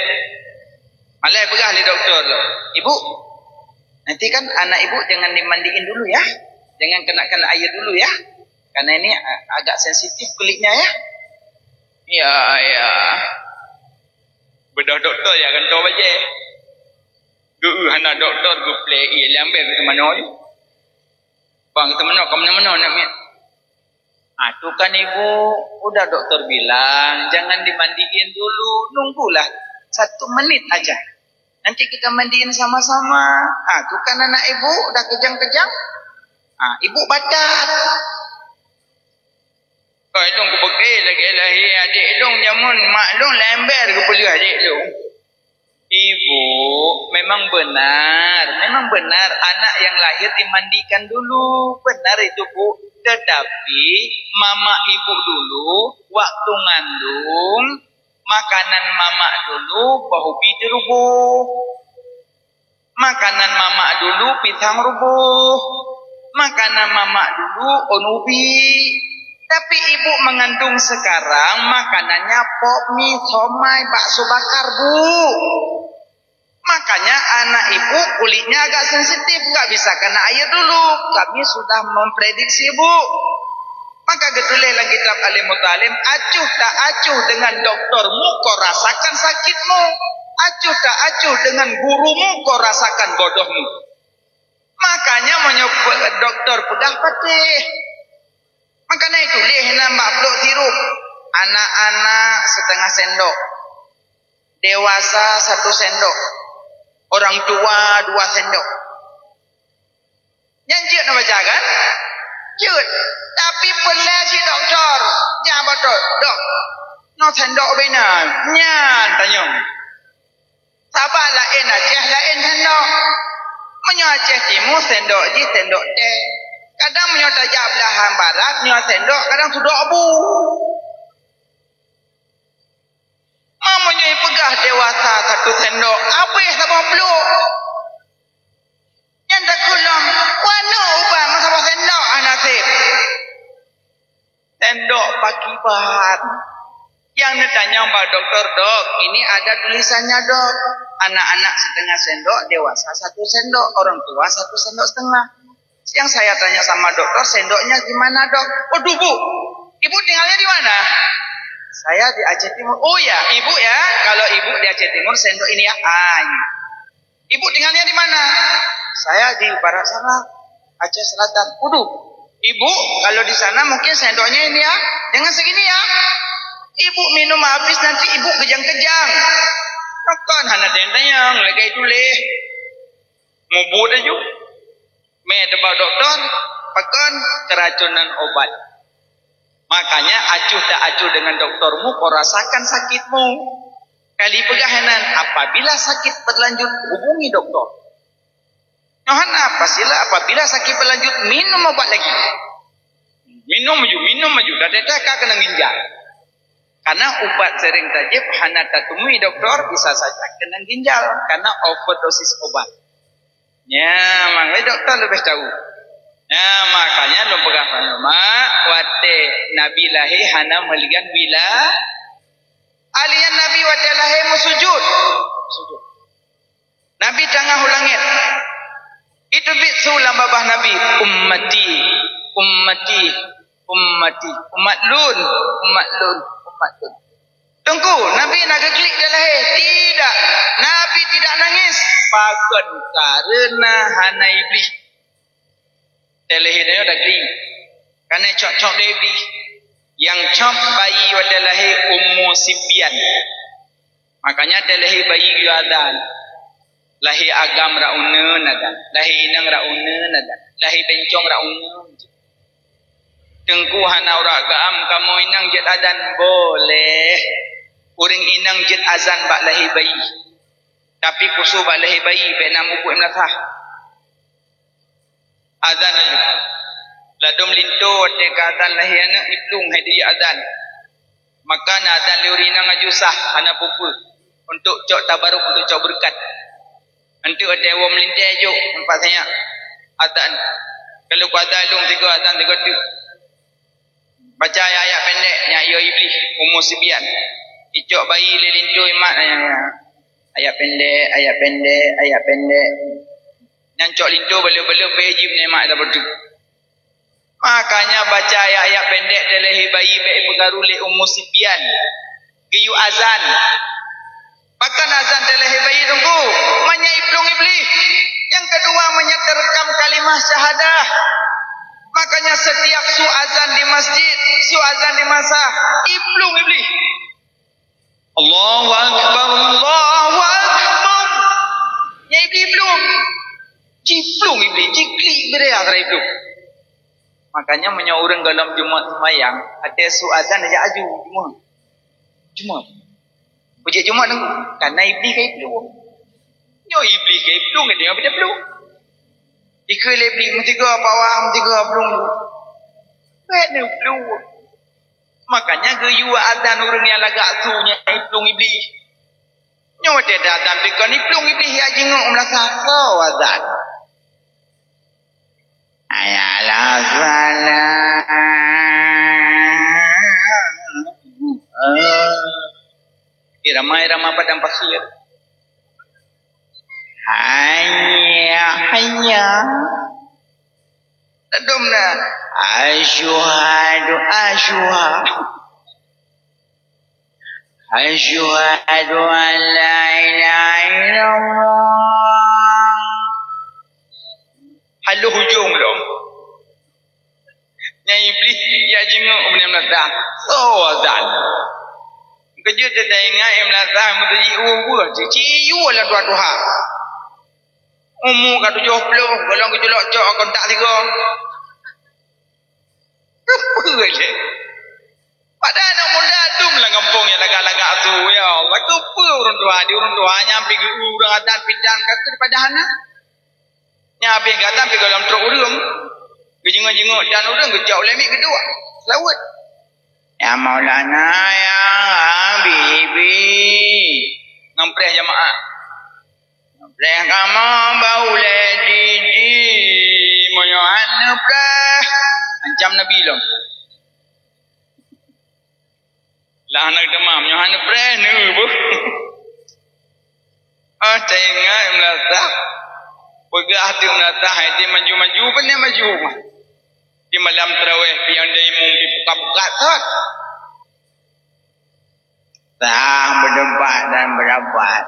Speaker 1: Malah pegah li doktor tu. Ibu, nanti kan anak ibu jangan dimandiin dulu ya. Jangan kena air dulu ya. Karena ini agak sensitif kulitnya ya. Ya. Bedah doktor ya kan tahu baje. Hana doktor gu play lambe ke mana oi. Bang teman kamu mana nak mit. Tu kan ibu udah doktor bilang jangan dimandiin dulu, nunggulah 1 menit aja. Nanti kita mandiin sama-sama. Tu kan anak ibu udah kejang-kejang. Ibu batat. Kau ilung kebekeh lagi lahir adik ilung jamun maklum lember ke perlu adik ilung. Ibu memang benar anak yang lahir dimandikan dulu. Benar itu bu. Tetapi mama ibu dulu waktu ngandung makanan mama dulu bahubi dirubuh. Makanan mama dulu pisang rubuh. Makanan mama dulu onubi. Tapi ibu mengandung sekarang makanannya pok mie, somai, bakso bakar bu. Makanya anak ibu kulitnya agak sensitif, gak bisa kena air dulu. Kami sudah memprediksi bu. Maka getulih dalam kitab Alim Mutalim, acuh tak acuh dengan doktermu kau rasakan sakitmu. Acuh tak acuh dengan gurumu kau rasakan bodohmu. Makanya menyebut dokter pedah patih. Makanya itu lihna makhluk sirup. Anak-anak setengah sendok. Dewasa 1 sendok. Orang tua 2 sendok. Yang jut nak baca kan? Jut. Tapi pelah si doktor. Jangan betul. Dok. No sendok benar. Nyan tanya. Sabar lain aceh lain sendok. Menyaceh timur sendok di sendok teh. Kadang menyota jak belahan barat, menyota sendok, kadang sudah abu. Mamanya pegah dewasa 1 sendok, habis 80. Yang tak kulam, warna ubah masa sendok anasib. Sendok pakibat. Yang ditanya mbak doktor, dok, ini ada tulisannya dok. Anak-anak setengah sendok, dewasa 1 sendok, orang tua 1 sendok setengah. Yang saya tanya sama dokter, sendoknya gimana dok? Waduh bu, ibu tinggalnya di mana? Saya di Aceh Timur. Oh ya, ibu ya, kalau ibu di Aceh Timur sendok ini ya. Ini. Ibu tinggalnya di mana? Saya di barat sana, Aceh Selatan. Waduh, ibu kalau di sana mungkin sendoknya ini ya, dengan segini ya. Ibu minum habis nanti ibu kejang-kejang. Kan hana tentang lagi itu leh. Ngubut aja. Medebak dokter, pakan keracunan obat. Makanya acuh tak acuh dengan doktermu, kau rasakan sakitmu. Kali pegahanan, apabila sakit berlanjut, hubungi dokter. Yohan apa sila? Apabila sakit berlanjut, minum obat lagi. Minum maju. Dah kak kena ginjal. Karena obat sering tajib, hana tak temui dokter, bisa saja kena ginjal. Karena overdosis obat. Ya, makanya dokter lebih tahu. Ya, makanya lu pegang nama wate Nabi lahi hana meligan bila alian Nabi wate lahi musujud. Nabi tengah ulangit. Itu bitsu lambabah Nabi ummati. Tunggu, Nabi nak klik dah lahir. Tidak. Nabi tidak nangis. Bahkan karena hana iblis. Lahirnya dah klik. Karena cok-cok dia iblis. Yang cok bayi pada lahir Ummu Sibyan. Makanya dia lahir bayi yuadan. Lahir agam ra'una nadan. Lahir inang ra'una nadan. Lahir bencong ra'una. Tengku hana urak gaam kamu inang jet adan boleh. Orang inang jet azan bak lahir bayi. Tapi kusu bak lahir bayi bena mubuk imlatah. Azan aja. Ladum lintu teka azan lahir anak iplung hadi azan. Maka azan liurina ngajusah hana pupul untuk cok tabaruk untuk cok berkat. Nanti ada wong melintai ajuk tempat saya. Azan. Kalau ku azan lung 3 azan 3 tu. Baca ayat pendek nya ya iblis Ummu Sibyan. Icok bayi lelintu imat ayat pendek. Yang cok lintu belu-belu pejim nemak dah berdu. Makanya baca ayat pendek delehi bayi baik bergaru le Ummu Sibyan. Giyu azan. Bahkan azan delehi bayi tunggu. Manya iplung iblis. Yang kedua menyeterkam kalimah syahadah. Makanya setiap su azan di masjid, su azan di masa, iplung iblis. Allahu Akbar, Allahu Akbar. Ya iblis iplung. Jiplung iblis, jiklik berea kira iplung. Makanya menyorang dalam Jumat semayang, ada su azan aja aju Jumat. Puji Jumat tengku. Karena iblis ke iplung. Nyo iblis ke iplung, dia apa dia iplung? Ika lebih mentiga pawam tiga belum. Ada belum. Makanya geyu adan orang yang lagak sunya iplung iblis. Nyawa dia datang dekat iplung iblis ya jenguk melasa kau adan. Ayalah salam. Ramai-ramai padang pasir. Hanya tadumna asyhadu an la ilaha illallah. Halu hujung belum. Yang iblis ya jenguk umnya melasa. So azan. Kerja tetangga yang melasa mesti uwa cici wala dua-dua. Umur kat 70, golong kejolok cok kontak 3. Apa je? Padahal nak muda tu melang kampung yang lagak-lagak tu. Ya Allah, apa orang tua nyampi ke urang adan pindang kata daripada hana. Nyampi kata pergi dalam truk urang. Gejengok-jengok dan urang kejauh lemik kedua. Selawat. Ya Maulana ya Habibi. Ngampreh jamaah. Leh kamu bau didi moyohan neplah ancam Nabi long. Lah nak demam nyo hana brand bu. Tengah melatah. Pegah tu melatah itu maju-maju benar maju. Di malam tarawih yang dia imam dibuka-buka tak. Tak berdebat dan berdebat.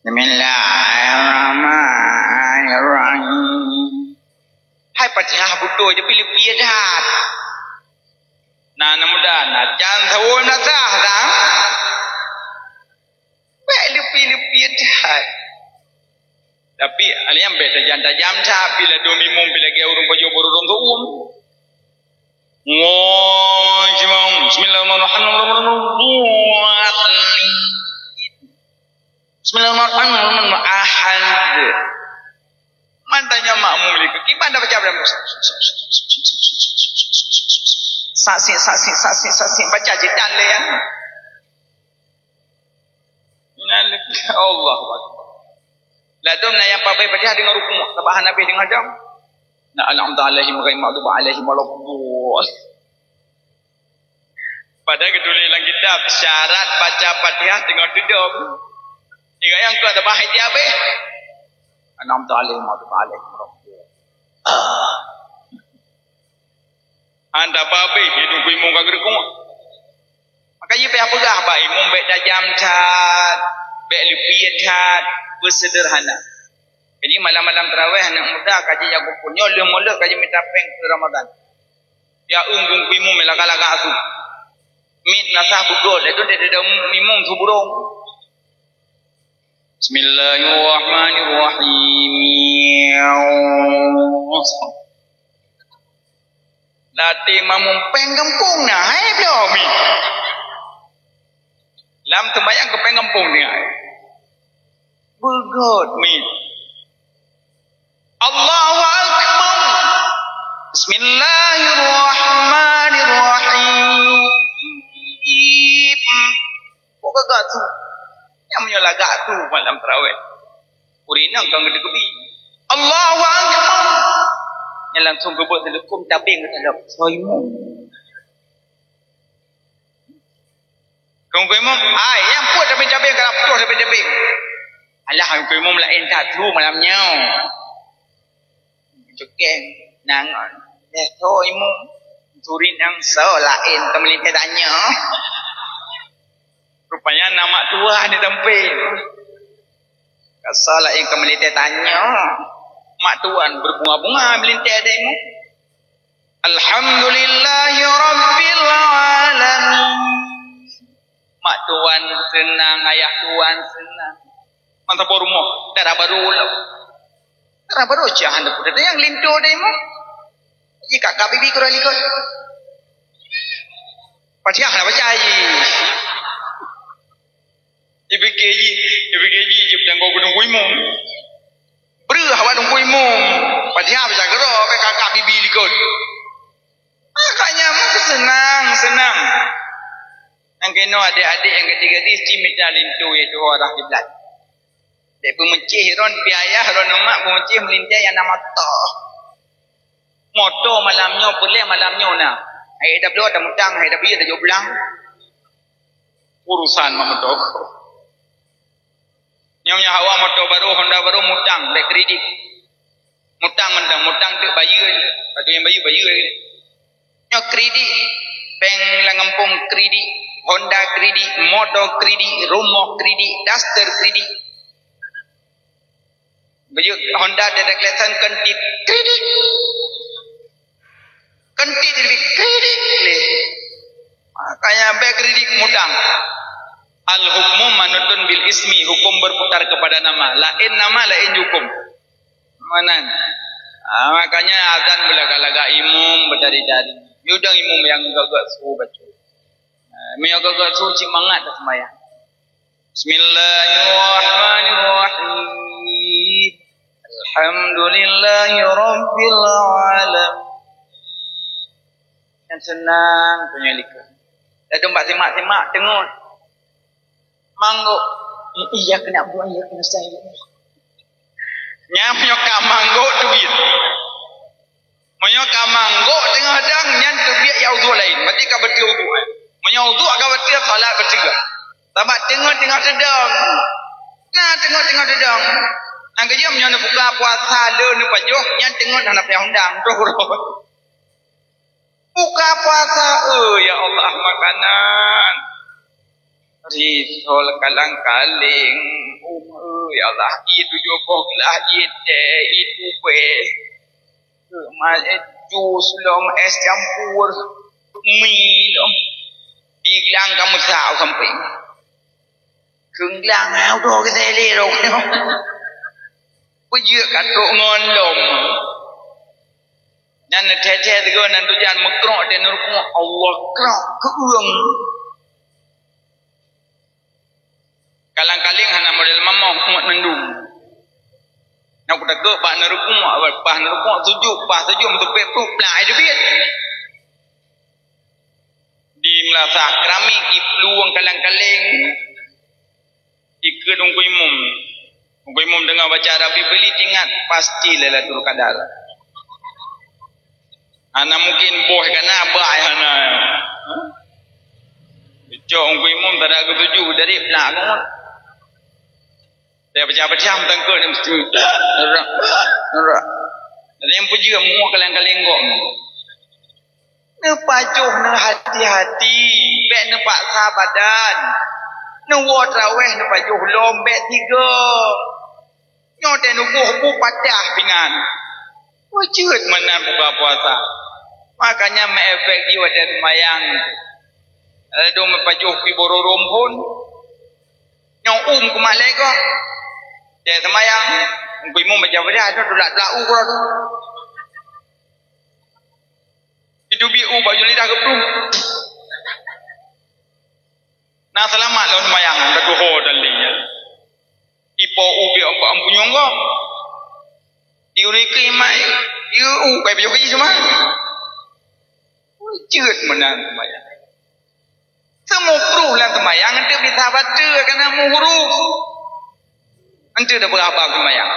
Speaker 1: Bismillahirrahmanirrahim. Hai Fatihah butuh je pilih piadat. Nah mudah nak jangan tahu nak sah tak? Pilih piadat. Tapi aliam beda jangan tajam cah bila domi mum bila ke urung pajo borong tu Bismillahirrahmanirrahim. Ahad. Mantanya makmum liku. Gimana baca berapa? Saksi baca jidan le ya. Allah. Ladum na yang papai Fatihah dengan rukuk, tabahan Nabi dengan jam. Na alhamdulillahim ghairi maghdubi alaihim waladdallin. Pada ketulisan kitab syarat baca Fatihah dengan duduk. Jika yang tu ada bahaya dia apa? Alhamdulillah maghdubi alaihim waladdallin. Anda babe hidup imam ka gerukuk. Maka ia pe apa gah ba imam be jam cat, be lipiat cat, bersederhana. Jadi malam-malam tarawih anak muda kaji yang kumpul nyolong-molok kaji minta peng ke Ramadan. Ya unggung imam melaka-laka tu. Mit nasah budol itu dia imam tu burung. Bismillahirrahmanirrahim. Lati mamum peng kampung na hai belum. Lam tembayang ke peng kampung ni hai. Bergod min. Allahu Akbar. Bismillahirrahmanirrahim. Pokok gak tu. Yang menyolah gak tu malam tarawih. Urinang kau ngedi kebi. Allahu Akbar. Yang langsung gebut telekum tabing ke dalam. Soimu. Kau imam, yang puat tabing-tabing kalau putus tabing-tabing. Alah kau imam lain tak tu malamnya. Cukeng nang to imam suri nang so lain temelin tanya. Rupanya nama tua ni tempel. Kasal lain temelin tanya. Mak tuan berbunga-bunga melintai ademu. Alhamdulillahi rabbil alamin. Mak tuan senang, ayah tuan senang. Mantap rumah, darah baru ulang. Darah baru jangan ada pun yang lintu ademu. Jika kakak bibi kurang ikut. Fatihah nak baca aja. IPKJ jep kau gunung kuimum. Berah awak dong kuimum. Fatihah baca gerok kakak bibi ikut. Makanya mak senang. Yang kena adik-adik yang ketiga di cimit lintu iaitu orang kiblat. Dia pemencih ron piayah ron mak pemencih melintai yang nama toh. Moto malamnya pelih malamnya na. Hai dah belum dah mutang, hai dah biar dah joblang. Urusan mamoto. Nyonya hawa moto baru Honda baru mutang baik kredit. Mutang tu bayar. Bagi yang bayar. Nyo kredit bank langampung kredit, Honda kredit, motor kredit, rumah kredit, duster kredit. Baju Honda direct lesson kentit kredit. Kentit lebih kredit le. Makanya baik kredit mutang. Al hukmu manutun bil ismi, hukum berputar kepada nama. Lain nama lain hukum. Manan. Makanya azan belaga-laga imum berdari-dari. Yudang imum yang gagak suruh baca. Yang gagak suruh cimangat sembahyang. Bismillahirrahmanirrahim. Alhamdulillahi rabbil alamin. Yang senang penyelidikan. Dah tempat semak-semak tengok. Manggo. Iya kena buang, iya kena saya. Nyamnya ka manggo tu gitu. Menyo kamanggok tengah dang nyan tu biak ya uduk lain. Berarti ka betul uduk. Menyo uduk ka betul salat bertiga. Tamat tengah-tengah sedang. Nah tengah-tengah sedang. Nang kerja menyo nak buka puasa le ni pajoh nyan tengah dah nak payah undang tu. Buka puasa ya Allah makanan. Risol kalang-kaling. Ya Allah itu jokok lah itu pe. Jus lom es campur mie lom digelang kamu tahu sampai kegelang auto ke tele ro pujuk katuk ngon lom nan tete tego nan tujan mekrok dan nurku Allah krok keung kalang-kaling hana model mamah umat mendung. Nak kita ke bah nerukung tujuk untuk pepu pelai debit. Di Melasa keramik ipluang kalang-kaling ikut ungku imum dengar baca Arabi beli tingkat pasti Lailatul Qadar. Ana mungkin boh kana abah ana. Bejo ungku imum tak ada ketujuh dari pelak. Dia pecah-pecah tengkul dia mesti nerak. Ada yang puji semua kalang-kaling kok. Ne pajuh ne hati-hati, bek ne paksa badan. Ne wa traweh ne pajuh lombek tiga. Nyote nubuh bu patah pingan. Wajud mana buka puasa. Makanya efek dia ada semayang. Ada mepajuh pi bororom pun. Nyong ke malai ko. Dia semayang, ungkui mu macam dia tu tulak-tulak ko. Itu biu baju lidah keplung. Nah selamat lah semayang, tak ho dali. Ipo ubi ampunyong ko. Diuri ke mai, diu pai baju ke semua. Cut menang semayang. Semua huruf lah semayang, nanti bisa baca kerana mu huruf. Nanti dah berapa semayang.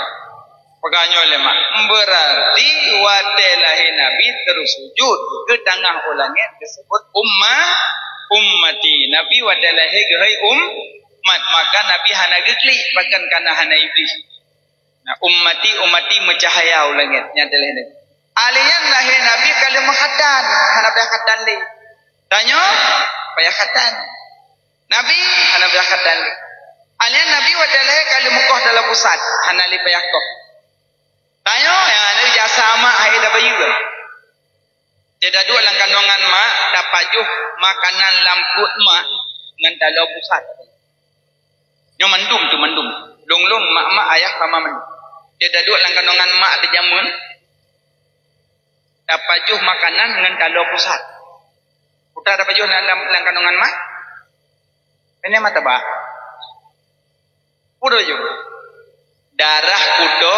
Speaker 1: Pegangnya lemah. Berarti watelahi Nabi terus sujud ke tengah ulangnya disebut ummati. Nabi watelahi gehai umat. Maka Nabi hana geklik, bahkan kana hana iblis. Nah, ummati mencahaya ulangnya. Nyatalah Nabi. Alian lahir Nabi kalau menghatan, hana payah khatan li. Tanya, payah khatan. Nabi hana payah khatan li. Alian Nabi wadalai kalau mukoh dalam pusat, hana li payah koh. Tanya, ya Nabi jasa mak hai dah bayu. Tidak dua lang kandungan mak dapat juh makanan lamput mak dengan dalam pusat. Nyo mendum tu mendum. Long mak ayah sama mendum. Tidak dua lang kandungan mak terjamun. Dapat juh makanan dengan dalam pusat. Putar dapat juh dalam kandungan mak. Ini mata bah. Pudo juh. Darah kudo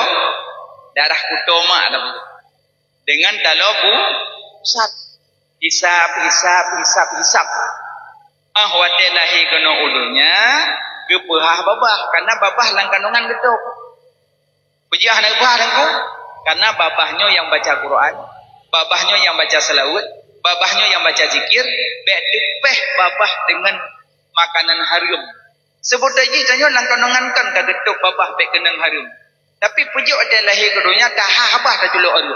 Speaker 1: mak dapat. Dengan dalam pusat. Hisap. Watelahi kena ulunya kepehah babah karena babah lang kandungan getuk. Pejah nak babah dengku karena babahnya yang baca Quran, babahnya yang baca selawat, babahnya yang baca zikir, bek dipeh babah dengan makanan harum. Sebut aja tanya lang kandungan kan ka getuk babah bek kenang harum. Tapi pujuk watelahi kedunya kahah abah tak juluk aru.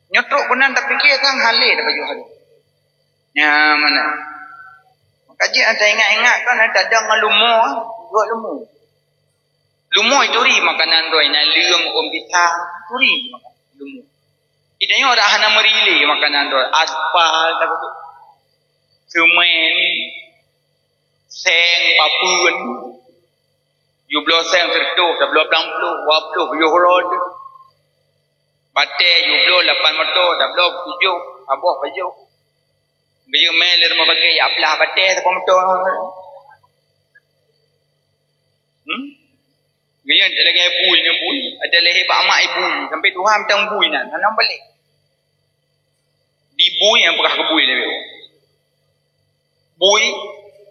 Speaker 1: Nyotrok benar tak fikir kan halih dah baju harum. Ya mana? Kaji ada ingat-ingat kan ada dengan lumur, buat lumur. Lumur itu ri makanan roi na liung pitang, turi makan lumur. Idanya orang hana merilih makanan roi, aspal tak betul. Semen, seng papun. You blow seng tertuh, dah blow plampuh, wapluh you rod. Bate you blow 8 motor, dah blow 7, abah pajuk. Baju meler mau pakai aplah batai tak motor. Dia lagi bui. Ada leher pak mak ibu sampai Tuhan tang bui nan, nanam balik. Di bui yang pernah ke bui dia. Bui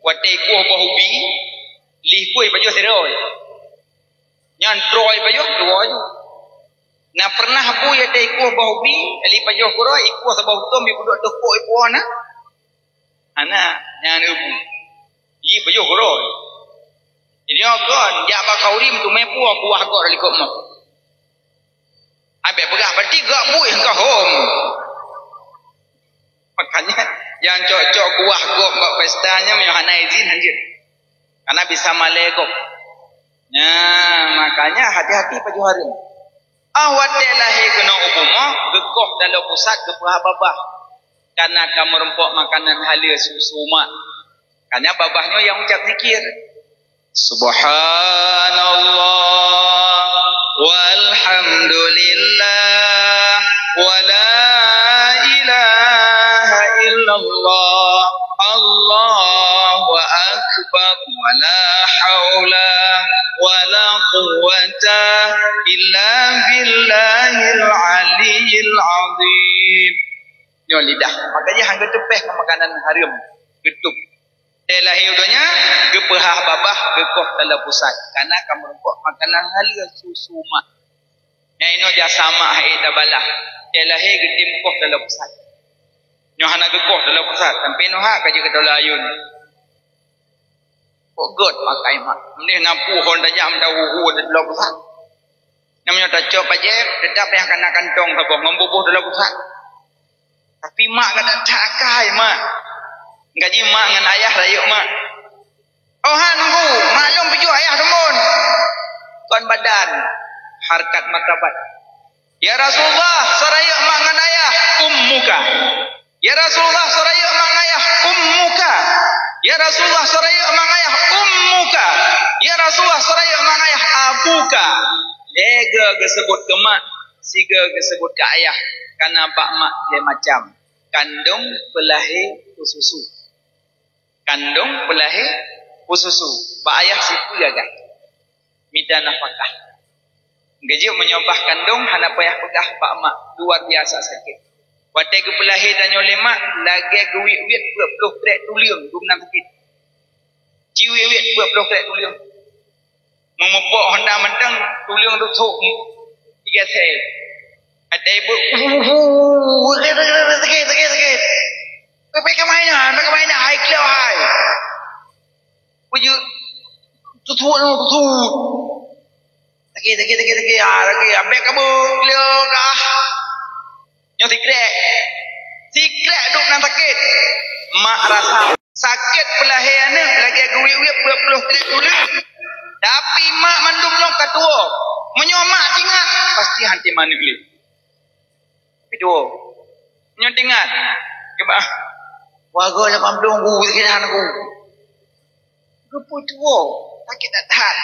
Speaker 1: watai kuah bahubi, lih bui baju seroi. Nyan troi baju dua je. Nah pernah bu ya dai ikuh bahubi ali pajoh kuro ikuh sabah utum bi budok tokok ikuh na. Ana nyan ibu. Yi pajoh kuro. Jadi kon ya ba kauri tu mepu aku wah kok ali kok mo. Abe pegah berarti gak bu yang ka hom. Makanya yang cocok kuah gok mbak pestanya hana izin anjir. Karena bisa malegok. Nah, makanya hati-hati pajuh hari. Awatelah kena upama gekoh dalam pusat gepah babah. Karena kamu rempok makanan halal susu mak. Karena babahnya yang ucap zikir. Subhanallah walhamdulillah wala ilaha illallah Allahu akbar wala haula wala quwwata illa billahil aliyyil azim. Nyo lidah. Makanya hang getepeh makanan haram. Getup. Telah hiudanya gepehah babah gekoh dalam pusat. Karena kamu rempok makanan halal susu mak. Yang ino jasama hai dabalah. Telah hi getim koh dalam pusat. Nyo hana gekoh dalam pusat. Sampai no ha kaje ke ayun. Kok god pakai mak. Mendih nampu hon tajam tahu dalam pusat. Namanya tacok pajek tetap yang kena kantong sabah membubuh dalam pusat. Tapi mak kata cakai mak. Gaji mak dengan ayah rayuk mak. Oh hanku, maklum piju ayah temun. Kon badan harkat martabat. Ya Rasulullah, sarayuk mak dengan ayah ummuka. Ya Rasulullah, sarayuk mak dengan ayah ummuka. Ya Rasulullah, sarayuk mak dengan ayah ummuka. Ya Rasulullah, sarayuk mak dengan ayah abuka. Lega gesebut ke mak, siga gesebut ke ayah. Karena bak mak dia macam kandung belahi ususu. Kandung belahi ususu. Bak ayah sipu jaga. Mida nafkah. Gaji menyobah kandung hana payah pegah bak mak. Luar biasa sakit. Watai ke belahi danyo lemak lagi gewit-wit puak-puak krek tuliung gumnam sakit. Jiwit-wit puak-puak krek tuliung. Memupuk honda mentang tuliung tu sok 3 sel. Ada ibu sakit. Pergi ke mana? Hai klau hai. Puju tutu. Sakit. Lagi ambek kamu klau kah? Nyo tikrek duk nang sakit. Mak rasa sakit pelahian ni lagi gewit-wit peluk krek dulu. Tapi mak mandum long katua. Menyomak tinggal pasti hanti manik li. Video. Nyo tinggal. Kebah. Warga 80 ku sekitar aku. Gepu tua, sakit tak tahan.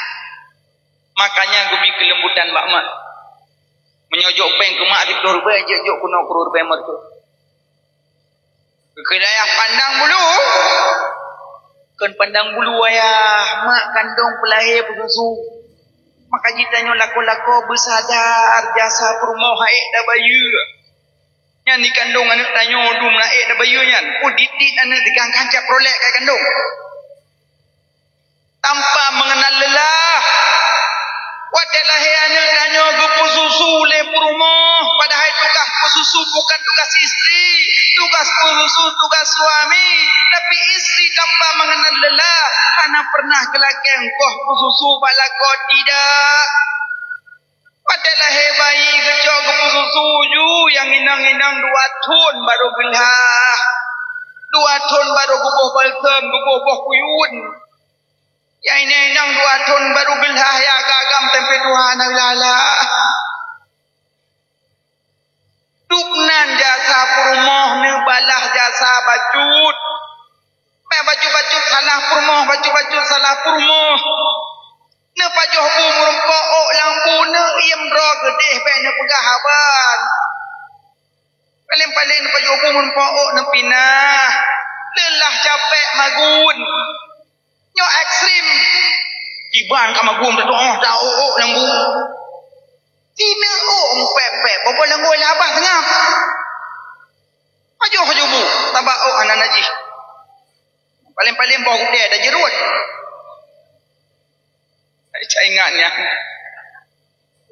Speaker 1: Makanya gumi kelembutan mak mak. Menyojok peng ke mak di pelur bae jok kuno kurur bae mertu. Kedaya pandang bulu. Kan pandang bulu ayah mak kandung pelahir bersusu. Maka jitanya lako-lako bersadar jasa perumah haik dah bayu. Yang ni kandung anak tanya dum naik dah bayu nyan. Ditit anak digang kancap prolek kai kandung. Tanpa mengenal lelah. Wadalah anak tanya gepu susu le perumah. Padahal tugas susu bukan tugas isteri. Tugas susu tugas suami. Tapi isteri tanpa mengenal lelah. Karena pernah kelakang koh susu balako tidak. Adalah bayi kecok ke susu ju yang inang-inang 2 tahun baru gelah. 2 tahun baru gubuh balsam, gubuh kuyun. Yang inang 2 tahun baru gelah ya gagam tempe Tuhan lala. Duknan jasa perumah ni balah jasa bacut. Baju-baju salah perumah, baju-baju salah perumah. Ne pajoh bu merempok ok lampu ne iem dro gedeh banyak pegah aban. Paling-paling ne pajoh bu merempok ok ne pinah. Lelah capek magun. Nyo ekstrim. Iban ka magun tu dah ok lampu. Tina ok pepek bobol langoi labah tengah. Pajoh bu tabak ok anak najis. Paling-paling bau gedeh dah jerut. Saya ingatnya.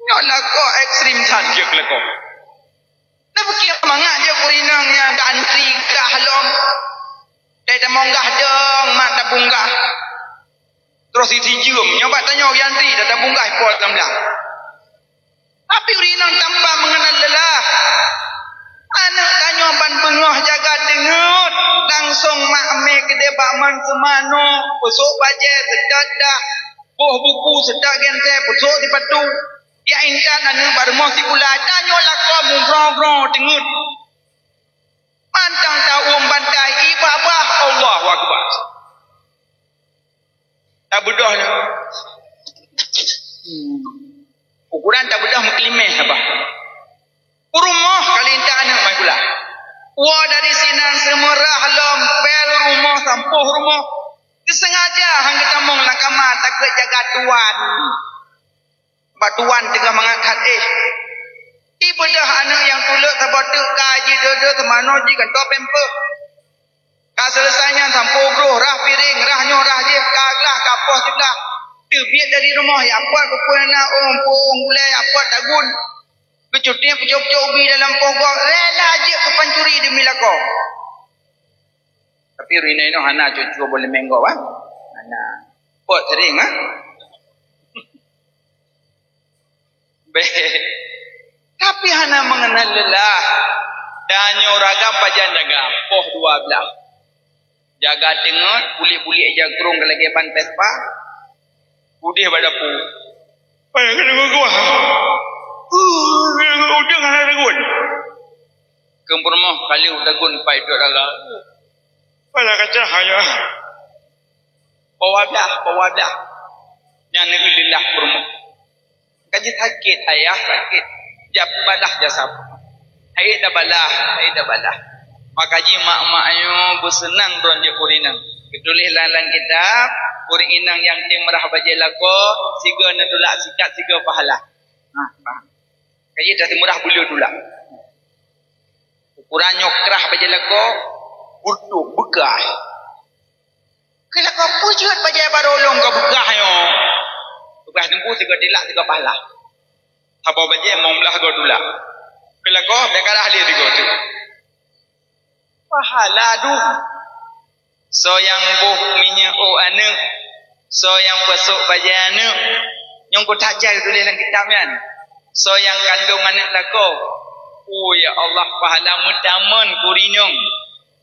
Speaker 1: Nyoklah kau ekstrim saja kelako. Nak fikir mangat je kurinang yang antri dah halom. Dah monggah deng mak dah bunggah. Terus isi jum nyoba tanya yang antri dah bunggah pol tamlang. Tapi kurinang tanpa mengenal lelah. Anak tanya ban bengah jaga dengut langsung mak ame kedai bakman semano besok bajet sedak dah boh buku sedak gente besok di patu dia intan anu baru mau tikula tanya lah kau mumbrong dengut pantang tahu bantai ibabah Allahu akbar tak bedah ni ukuran tak bedah muklimeh apa rumah kali intan anak mai pula wah dari sinan semerah lompel rumah sampuh rumah disengaja hang kita mong lang kamar takut jaga tuan batuan tengah mengangkat ibu dah anak yang tuluk tabatuk kaji dada temano ji kan top pempe ka selesainya sampuh bro rah piring rah nyorah je kaglah kapoh sebelah terbiat dari rumah ya apa kepuna ompong gulai apa tagun kecutian pecok-pecok ubi dalam pokok rela je ke pancuri demi lakau. Tapi rina ini hana cucu boleh menggo ah. Hana. Pot sering ah. Tapi hana mengenal lelah. Dan nyoragam pajan jaga poh 12. Jaga tengok bulik-bulik aja gerung lagi ban Vespa. Udih badapu. Pai kena gua. Udah kan ragun. Kempurmah kali dagun pai dok dalam. Pala kacah hanya. Bawa. Yang ilillah purmah. Kaji sakit ayah sakit. Jap balah jasab. Hai dah balah. Makaji mak-maknya bersenang ron je kurinang. Ketulis lalang kitab, kuring inang yang timrah bajelako, siga nadulak sikat siga pahala. Faham. Kaji dah timurah bulu dulu. Ukuran nyokrah bajelako, burtuk begah. Kalau kau pujut bajai barolong kau begah yo. Begah tunggu siga dilak siga pahala. Apa bajai mau melah kau dulu. Kalau kau bekar ahli tiga tu. Pahala du. So yang buh minyak anu. So yang besok bajai anu. Yang kau tak jai tulis dalam kitab kan. So yang kandung anak lako. Oh ya Allah pahala mutaman kurinong.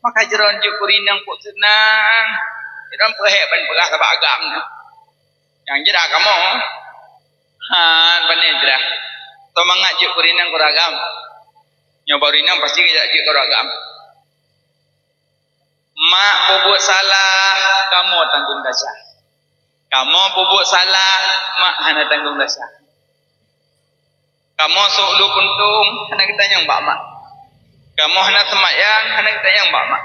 Speaker 1: Maka jeron je kurinong kok senang. Jeron perhek ban perah sabak agam. Yang jerah kamu. Panen jerah. To mangat je kurinong kuragam. Nyoba kurinong pasti kejak je kuragam. Mak bubuk salah, kamu tanggung dasar. Kamu bubuk salah, mak hana tanggung dasar. Kamu sok lu kuntung, hana kita yang mbak mak. Kamu hana semayang, hana kita yang mbak mak.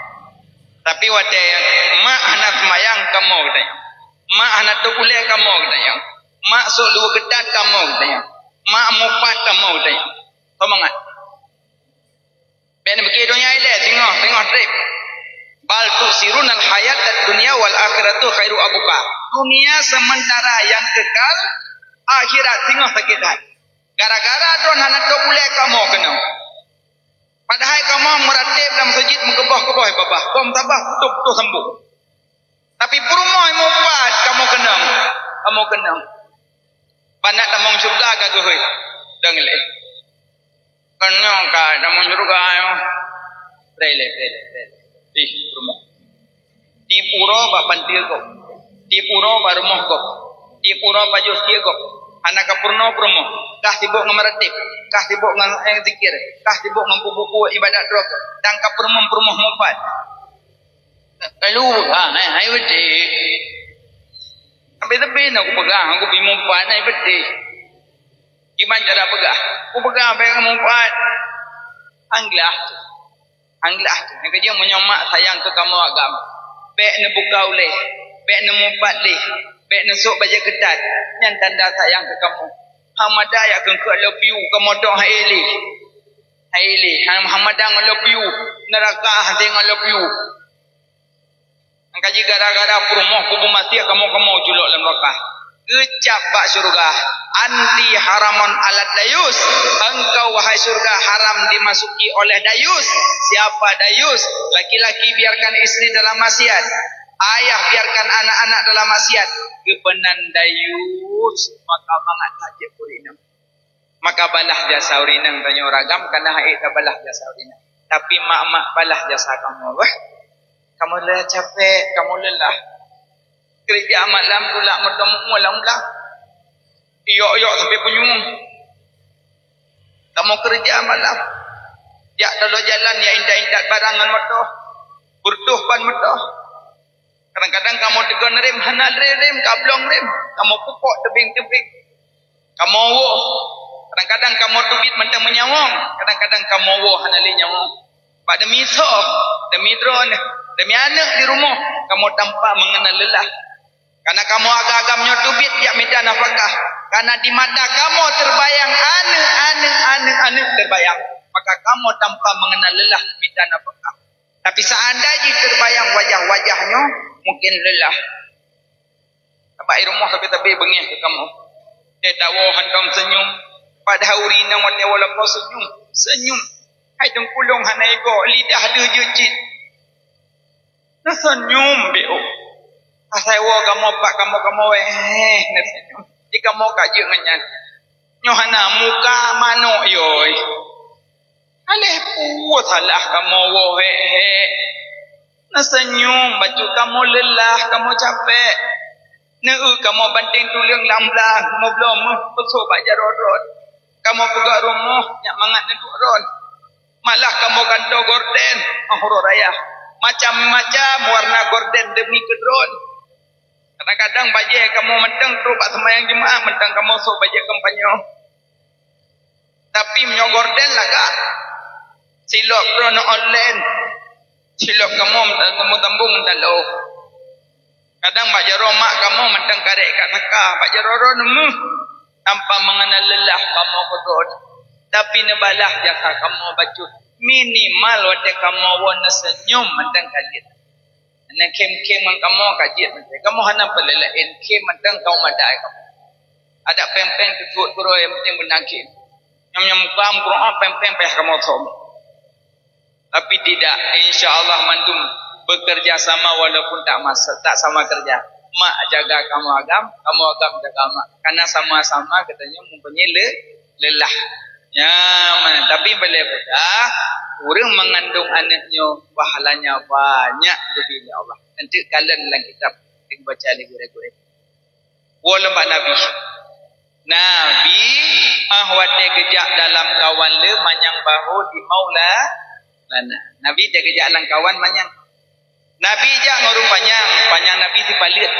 Speaker 1: Tapi wadah yang mak hana semayang, kamu kita yang. Mak hana tukuleh, kamu kita yang. Mak sok lu kedat, kamu kita yang. Mak mupat, kamu kita yang. Semangat. Ben begitu dunia ile, tengok trip. Bal tusirun al hayat dunia wal akhiratu khairu abuka. Dunia sementara yang kekal, akhirat tengok sakit hati. Gara-gara don anak tu boleh kamu kena. Padahal kamu meratib dalam masjid mengkebah-kebah babah. Bom tabah tu sembuh. Tapi perumah mubat kamu kena. Panak tamong surga kagoi. Dengle. Kena ka tamong surga ayo. Rele. Rumah. Di pura ba pantil ko. Di pura ba rumah ko. Di pura ba jostia ko. Anak kapurno promo. Kah sibuk ngamaratib. Kah sibuk zikir. Kah sibuk buku ibadat drop. Dan kapurmo mupat. Lalu hai beti. Sampai aku pegang. Aku pergi mupat hai beti. Gimana cara pegang? Aku pegang pegang mupat. Anglah tu. Yang kerja menyomak sayang ke kamu agam. Bek ne buka oleh. Bek ne mumpat leh. Bek ne sok baja ketat. Yang tanda sayang ke kamu. Hamadah ya ke love you. Kamu dong haili. Hamadah love you. Neraka hati love you. Angkaji gara-gara perumoh kubu mati kamu julok dalam neraka. Gecap bak syurga. Anti haramun alat dayus. Engkau wahai syurga haram dimasuki oleh dayus. Siapa dayus? Laki-laki biarkan istri dalam maksiat. Ayah biarkan anak-anak dalam maksiat. Kebenan dayus. Maka mangat saja kurinam. Maka balah jasa urinang tanya ragam. Karena haid balah jasa urinang. Tapi mak-mak balah jasa kamu. Wah, kamu lelah capek. Kamu lelah. Kerja malam pula bertemu malam-malam. Iyok-iyok sampai penyung. Kamu kerja malam. Ya kalau jalan ya indah-indah barangan motor. Burtuh ban motor. Kadang-kadang kamu tegon rem, hana rem, kablong rem. Kamu pupuk tebing-tebing. Kamu woh. Kadang-kadang kamu tubit mentang menyawang. Kadang-kadang kamu woh hana li nyawang. Pak demi so, demi drone, demi anak di rumah. Kamu tanpa mengenal lelah. Karena kamu agak-agak menyotubit ya minta nafkah. Karena di mata kamu terbayang ane terbayang. Maka kamu tanpa mengenal lelah minta nafkah. Tapi seandainya terbayang wajah-wajahnya mungkin lelah. Apa rumah tapi bengih ke kamu. Dia dawahan kamu senyum. Pada hari ini wala kau senyum. Hai tengkulung hanai go lidah dia jejit. Nah senyum beo. Asai wo kamu pak kamu senyum. Jika mau kaji ngenyan. Nyohana muka mano yoi. Aleh puas salah kamu wo Nah senyum baju kamu lelah kamu capek. Kamu banting tulang lamblang kamu belum besok bajar rodot. Kamu pegang rumah nyak mangat neduk ron. Malah kamu kantor gorden ahro raya. Macam-macam warna gorden demi kedron. Kadang-kadang baju kamu mentang terubat sembahyang jemaah, mentang kamu sok baju kampanye. Tapi menyogorden laga. Silok krono online. Silok kamu mentang tembung dalau. Kadang baju romak kamu mentang karek kat saka, baju roron tanpa mengenal lelah kamu kodon. Tapi nebalah jasa kamu baju minimal wate kamu wana senyum mentang kaget. Nak kem-kem kamu kajian macam kamu hana pelelain kem mentang kau madai kamu. Ada pempeng ketut kuro yang penting benangkin. Nyam-nyam kam Quran pempeng peh kamu som. Tapi tidak, insya-Allah mantum bekerja sama walaupun tak sama kerja. Mak jaga kamu agam jaga mak. Karena sama-sama katanya mempunyai lelah. Ya, tapi boleh dah orang mengandung anaknya pahalanya banyak bagi Allah. Nanti kalian dalam kitab baca lagi gure-gure. Walaupun Nabi ahwate gejak dalam kawan le manyang bahu di maula lana. Nabi dia gejak dalam kawan manyang. Nabi jak ngurung panjang Nabi dipalit.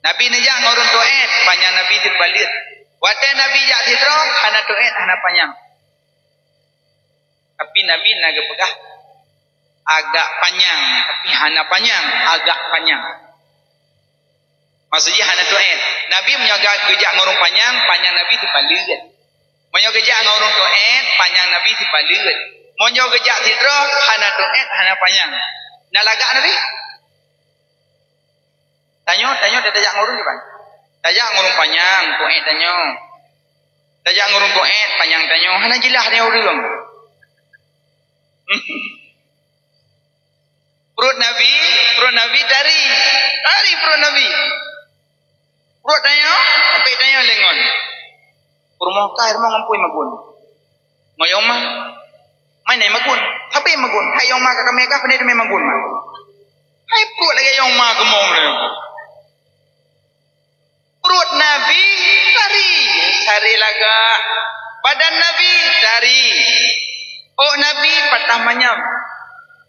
Speaker 1: Nabi nejak ngurung tuet, panjang Nabi dipalit. Wate Nabi jak sidro, hana tuet, hana panjang. Tapi Nabi naga pegah agak panjang, tapi hana panjang, agak panjang. Maksudnya hana tuet. Nabi menyoga gejak ngurung panjang Nabi dipalit. Menyoga gejak ngurung tuet, panjang Nabi dipalit. Menyoga gejak sidro, hana tuet, hana panjang. Nak lagak Nabi? Tanya dia tajak ngurung ke bang? Tajak ngurung panjang, tuet tanya. Tajak ngurung tuet, panjang tanya. Hana jelah dia urung. Perut Nabi dari perut Nabi. Perut tanya, apa tanya lengon. Rumah kah rumah ngampui magun. Ngoyong mah. Mai nai magun. Tapi magun. Hai yong mah ka kami ka pandai demi magun mah. Hai perut lagi yong mah gemong le. Perut Nabi sari laga. Badan Nabi sari. Oh Nabi patah manyam.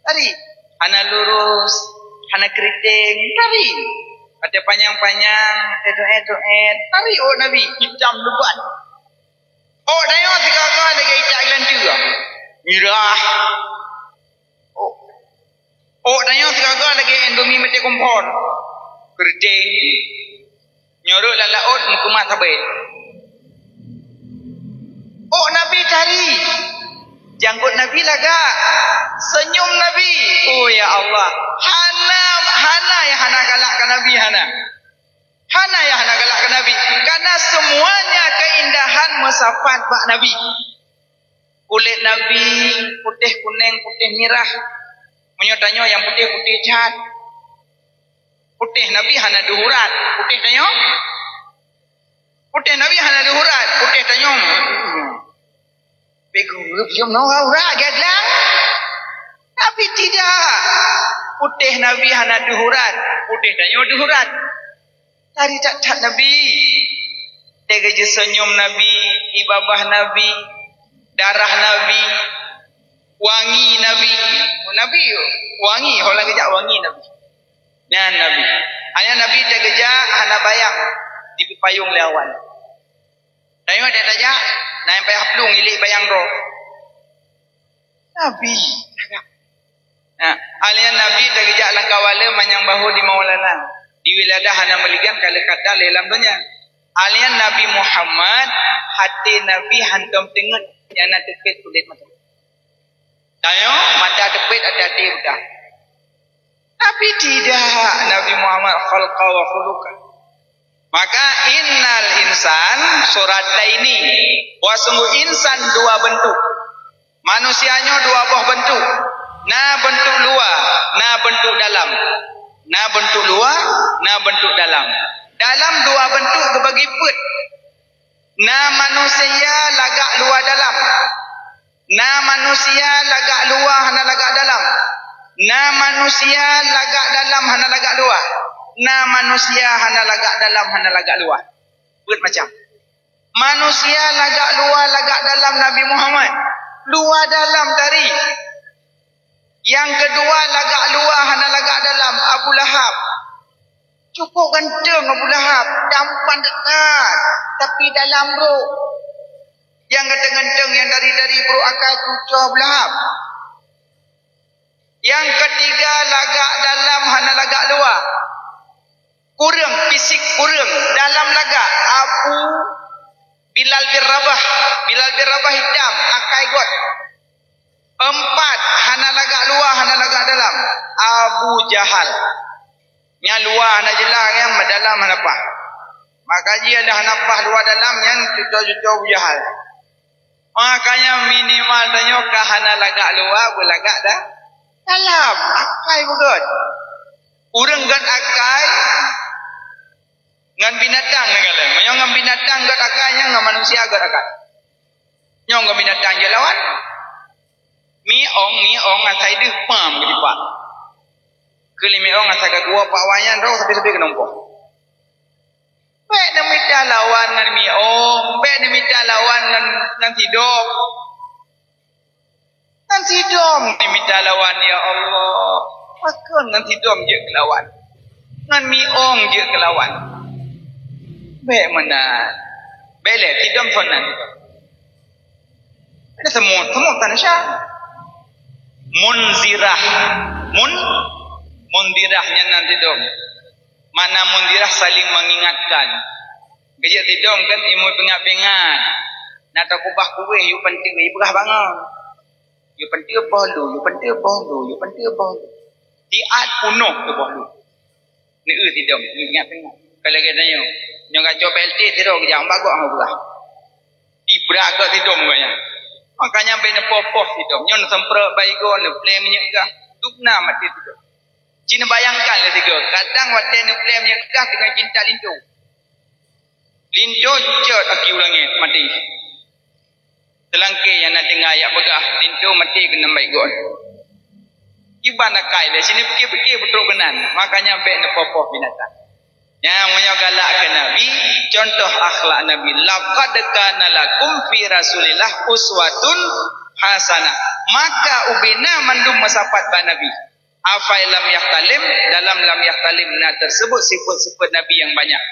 Speaker 1: Tari. Hana lurus. Hana keriting. Tari. Ada panjang-panjang. Edo-edo-ed. Tari oh Nabi. Hitam lebat. Oh dayo tiga-tiga lagi hitam ilan juga. Mirah. Oh dayo tiga-tiga lagi endomi mati kompon. Keriting. Nyorok lalaut mukumat habis. Oh Nabi tari. Janggut Nabi laga. Senyum Nabi. Oh ya Allah. Hana ya hana galakkan Nabi hana. Hana ya hana galakkan Nabi. safat bak Nabi. Kulit Nabi putih kuning, putih merah. Menyo yang putih-putih cat. Putih Nabi hana duhurat. Putih tanyo. Putih Nabi hana duhurat. Putih tanyo. Begu siom no aurat gadlang. Tapi tidak. Putih Nabi hana duhurat. Putih tanyo duhurat. Tari cat-cat Nabi. Tega je senyum Nabi, ibabah Nabi, darah Nabi, wangi Nabi. Nabi wangi, orang kejak wangi Nabi. Nah Nabi. Hanya Nabi dia kejak hana bayang di payung lawan. Tengok dia tajak, naik payah pelung ilik bayang roh. Nabi. Nah, alian Nabi dia kejak langkah wala manyang bahu di maulana. Di wiladah hana meligan kalau kata lelam dunia. Alian Nabi Muhammad hati Nabi hantam tengok yang nak tepit kulit mata. Tengok mata tepit ada hati udah. Tapi tidak Nabi Muhammad khalqa wa khuluqa. Maka innal insan surat ini sungguh insan dua bentuk. Manusianya dua buah bentuk. Nah bentuk luar, nah bentuk dalam. Nah bentuk luar, nah bentuk dalam. Dalam dua bentuk terbagi put. Nah manusia lagak luar dalam. Nah manusia lagak luar hana lagak dalam. Nah manusia lagak dalam hana lagak luar. Nah manusia hana lagak dalam hana lagak luar. Put macam. Manusia lagak luar lagak dalam Nabi Muhammad. Luar dalam tadi. Yang kedua lagak luar hana lagak dalam Abu Lahab. Cukup ganteng Abu Lahab, tampan dekat, tapi dalam bro. Yang ganteng-ganteng yang dari bro akal cucuk Abu Lahab. Yang ketiga lagak dalam hana lagak luar. Kurang fisik kurang, dalam lagak Abu Bilal bin Rabah. Bilal bin Rabah hitam, akai got. Empat hana lagak luar hana lagak dalam Abu Jahal. Yang luar nak jelas yang dalam hanapah. Maka dia dah hanapah luar dalam yang cucuk-cucuk Jahal. Makanya minimal tanya kahana lagak luar berlagak dah dalam. Akai bukan. Urang gat akai ngan binatang negala. Yang ngan binatang gat akainya ngan manusia gat akai. Yang ngan binatang je lawan. Mi ong atai deh pam kedipak. Kelimi orang asal gua pak wayan roh sampai ke nombor. Baik nak minta lawan dengan mi ong, baik nak minta lawan dengan tidur. Dengan tidur ni minta lawan ya Allah. Maka dengan tidur je ke lawan. Dengan mi ong je ke lawan. Baik mana? Baiklah tidur sonan. Ada semut tanah syah. Munzirah. Mundirahnya nanti dong. Mana mundirah saling mengingatkan. Gajak tidong kan imut pengat-pengat. Nak tak kubah kuih, you penting, you berah bangun. You penting apa lu, you penting apa lu, you penting apa lu. Diat punuh tu boh lu. Ni tidong, ingat-ingat. Kalau kita nyong kacau BLT tidong, jangan bagok aku berah. Ibrak ke tidong banyak. Makanya bina popoh tidong. Nyong semprak baigon, play minyak kah. Dukna mati tidong. Cina bayangkan lah tiga. Kadang waktu nuklear menyekah dengan cinta lintu. Lintu cut aki ulangi mati. Selangkir yang nak dengar ayat begah. Lintu mati kena baik gol. Iban nak kai lah. Sini fikir-fikir betul benar. Makanya baik nak popoh binatang. Yang menyogalak ke Nabi. Contoh akhlak Nabi. Laqad kana lakum fi Rasulillah uswatun hasanah. Maka ubina mandum masapat ba Nabi. Afai lam yahtalim, dalam lam yahtalim tersebut sifat-sifat Nabi yang banyak.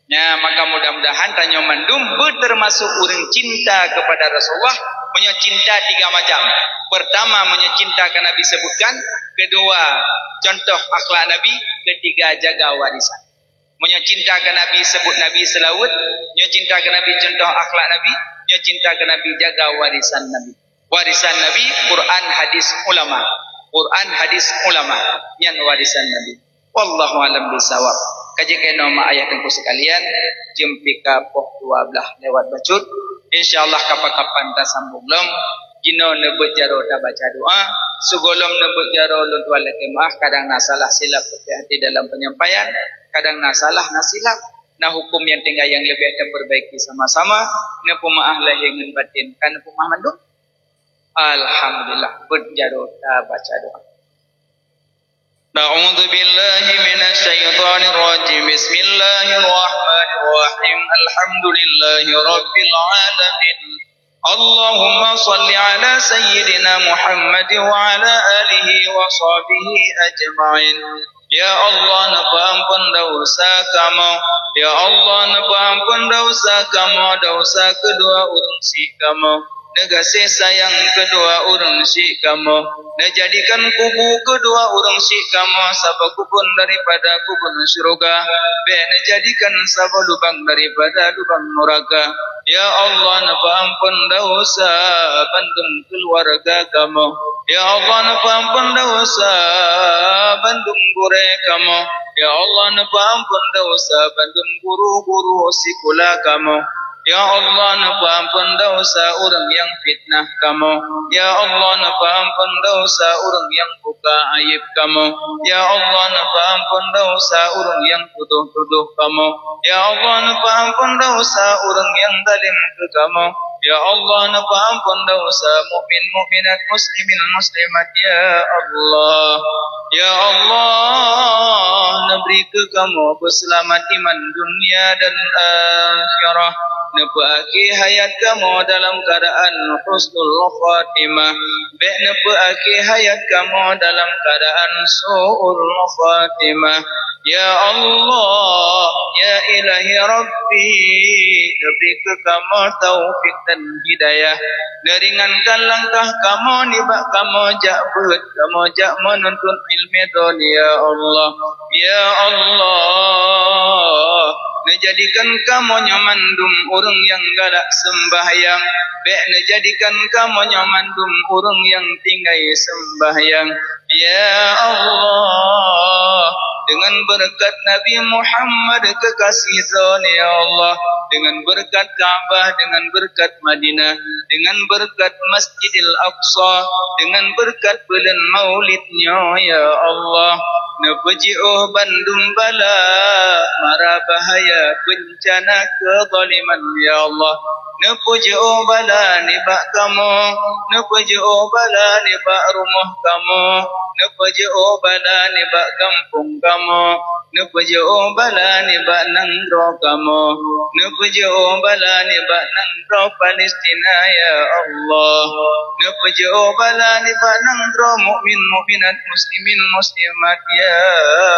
Speaker 1: Ya, maka mudah-mudahan tanya mandum termasuk orang cinta kepada Rasulullah. Punya cinta tiga macam. Pertama, punya cinta ke Nabi sebutkan. Kedua, contoh akhlak Nabi. Ketiga, jaga warisan. Punya cinta ke Nabi sebut Nabi selawat. Punya cinta ke Nabi contoh akhlak Nabi. Punya cinta ke Nabi jaga warisan Nabi. Warisan Nabi, Quran, hadis, ulama. Quran, hadis, ulama yang warisan Nabi. Wallahu alam bisawab. Kaji kena mak ayah tengku sekalian, jempika poh 12 lewat bacut. InsyaAllah kapan-kapan tak sambung lom. Jino nebut jaro tak baca doa. Segolom nebut jaro luntuan lagi maaf. Kadang nak salah silap hati dalam penyampaian. Kadang nak salah nak silap. Nah hukum yang tinggal yang lebih kita perbaiki sama-sama. Nah pemaaf lahir dengan batin. Kan pemaaf manduk. Alhamdulillah. Berjaro tak baca doa. Na'udzu billahi minasyaitonir rajim. Bismillahirrahmanirrahim. Alhamdulillahi rabbil alamin. Allahumma salli ala sayyidina Muhammad wa ala alihi wa sahbihi ajma'in. Ya Allah, napa ampun dosa kamu. Ya Allah, napa ampun dosa kamu, dosa kedua urang si kamu. Negasi sayang kedua urang si kamu. Nejadikan kubu kedua urang si kamu sabab kubun daripada kubun syurga. Nejadikan sabab lubang daripada lubang neraka. Ya Allah, napa ampun dosa bandung keluarga kamu. Ya Allah, napa ampun dosa bandung gure kamu. Ya Allah, napa ampun dosa bandung guru-guru sekolah kamu. Ya Allah, napa ampun dosa orang yang fitnah kamu. Ya Allah, napa ampun dosa orang yang buka aib kamu. Ya Allah, napa ampun dosa orang yang tuduh-tuduh kamu. Ya Allah, napa ampun dosa orang yang zalim ke kamu. Ya Allah, napa ampun dosa mukmin mukminat muslimin muslimat. Ya Allah, ya Allah, neberi ke kamu berselamat iman dunia dan akhirah. Nepaaki hayat kamu dalam keadaan husnul khatimah. Nepaaki hayat kamu dalam keadaan su'ul khatimah. Ya Allah, ya ilahi Rabbi, beri ke kamu taufik dan hidayah. Neringankan langkah kamu, nibak kamu jak beut, kamu jak menuntut ilmu dunia. Allah, ya Allah, nejadikan kamu nyamandum orang yang galak sembahyang. Nejadikan kamu nyamandum orang yang tinggai sembahyang. Ya Allah, dengan berkat Nabi Muhammad kekasih Tuhan, ya Allah, dengan berkat Ka'bah, dengan berkat Madinah, dengan berkat Masjidil Aqsa, dengan berkat bulan maulidnya, ya Allah, nepuji'uh bandung bala, mara bahaya bencana kezaliman, ya Allah, nepuji'uh bala nibak kamu, nepuji'uh bala nibak rumah kamu, nepuji'uh bala nibak kampung kamu, nepuji'uh bala nibak nangro kamu, nepuji'uh bala nibak nangro Palestina, ya Allah, nepuji'uh bala nibak nangro mukmin mukminat muslimin muslimat, ya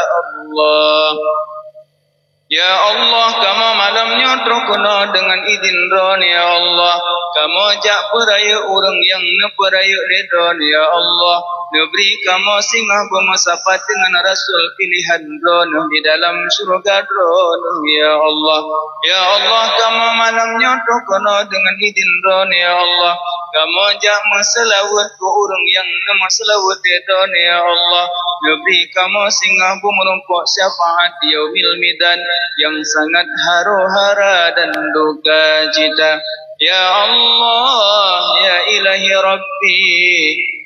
Speaker 1: Allah. Ya Allah, kamu malamnya terkena dengan izin Ron, ya Allah. Kamu ajak peraya orang yang neperaya Ron, ya Allah. Neberi kamu singgah bermasapat dengan Rasul pilihan Ron di dalam surga Ron, ya Allah. Ya Allah, kamu malamnya terkena dengan izin Ron, ya Allah. Kamu ajak masalawat ke orang yang nemasalawat Ron, ya Allah. Neberi kamu singgah bermerumpuk syafaat yaumil midan yang sangat haru-hara dan duka cita. Ya Allah, ya ilahi Rabbi,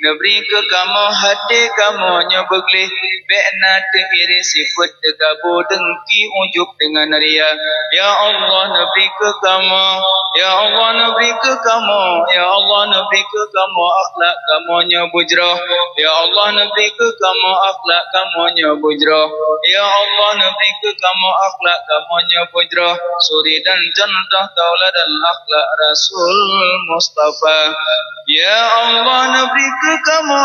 Speaker 1: neberi ke kamu hati kamu nyebeglih, be'na iri sifat tegabu dengki ujuk dengan ria. Ya Allah, neberi ke kamu, ya Allah, neberi ke kamu, ya Allah, neberi ke kamu akhlak kamu nyebujroh. Ya Allah, neberi ke kamu akhlak kamu nyebujroh. Ya Allah, neberi ke kamu akhlak kamu nyebujroh. Suri dan contoh tauladan akhlak Rasul Mustafa. Ya Allah, neberi ke kamu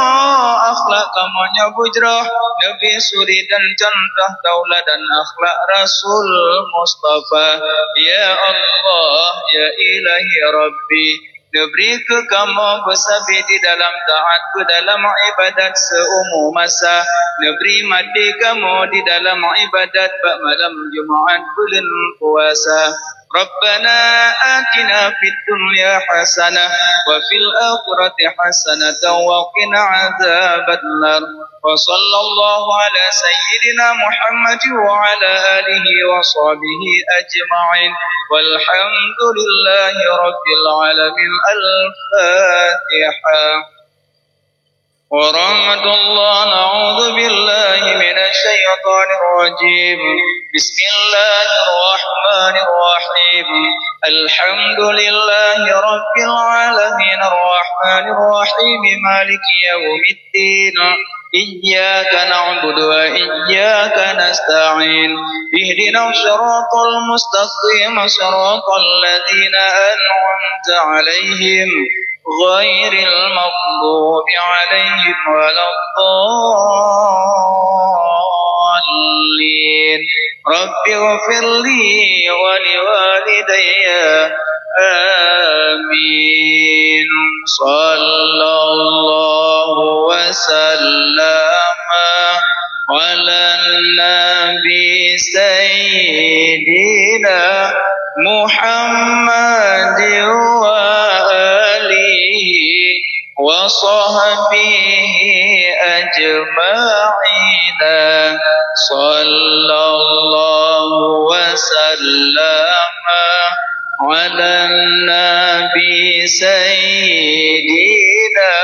Speaker 1: akhlak kamu nyebujroh. Nabi suri dan contoh tauladan akhlak Rasul Mustafa. Ya Allah, ya ilahi Rabbi, neberi ke kamu bersabi di dalam taat ke dalam ibadat seumur masa. Neberi mati kamu di dalam ibadat pada malam Jumaat bulan puasa. ربنا آتنا في الدنيا حسنة وفي الآخرة حسنة وقنا عذاب النار وصلى الله على سيدنا محمد وعلى آله وصحبه أجمعين والحمد لله رب العالمين. الفاتحة. ورحمة الله. نعوذ بالله من الشيطان الرجيم. بسم الله الرحمن الرحيم. الحمد لله رب العالمين الرحمن الرحيم مالك يوم الدين إياك نعبد وإياك نستعين اهدنا الصراط المستقيم صراط الذين أنعمت عليهم غير المغضوب عليهم ولا الضالين. رب اغفر لي ولوالدي آمين. صلى الله وسلم على النبي سيدنا محمد وصحبه أجمعين. صلى الله وسلم على النبي سيدنا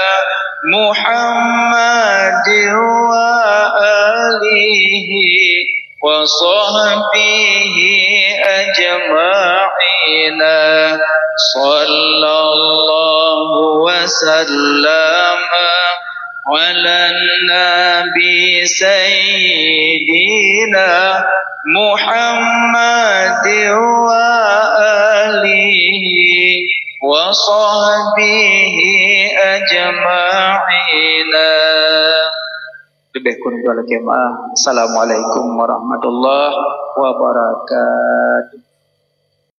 Speaker 1: محمد وآله وصحبه أجمعين. صلى الله وسلم على النبي سيدنا محمد وآله وصحبه أجمعين. Assalamualaikum warahmatullahi wabarakatuh.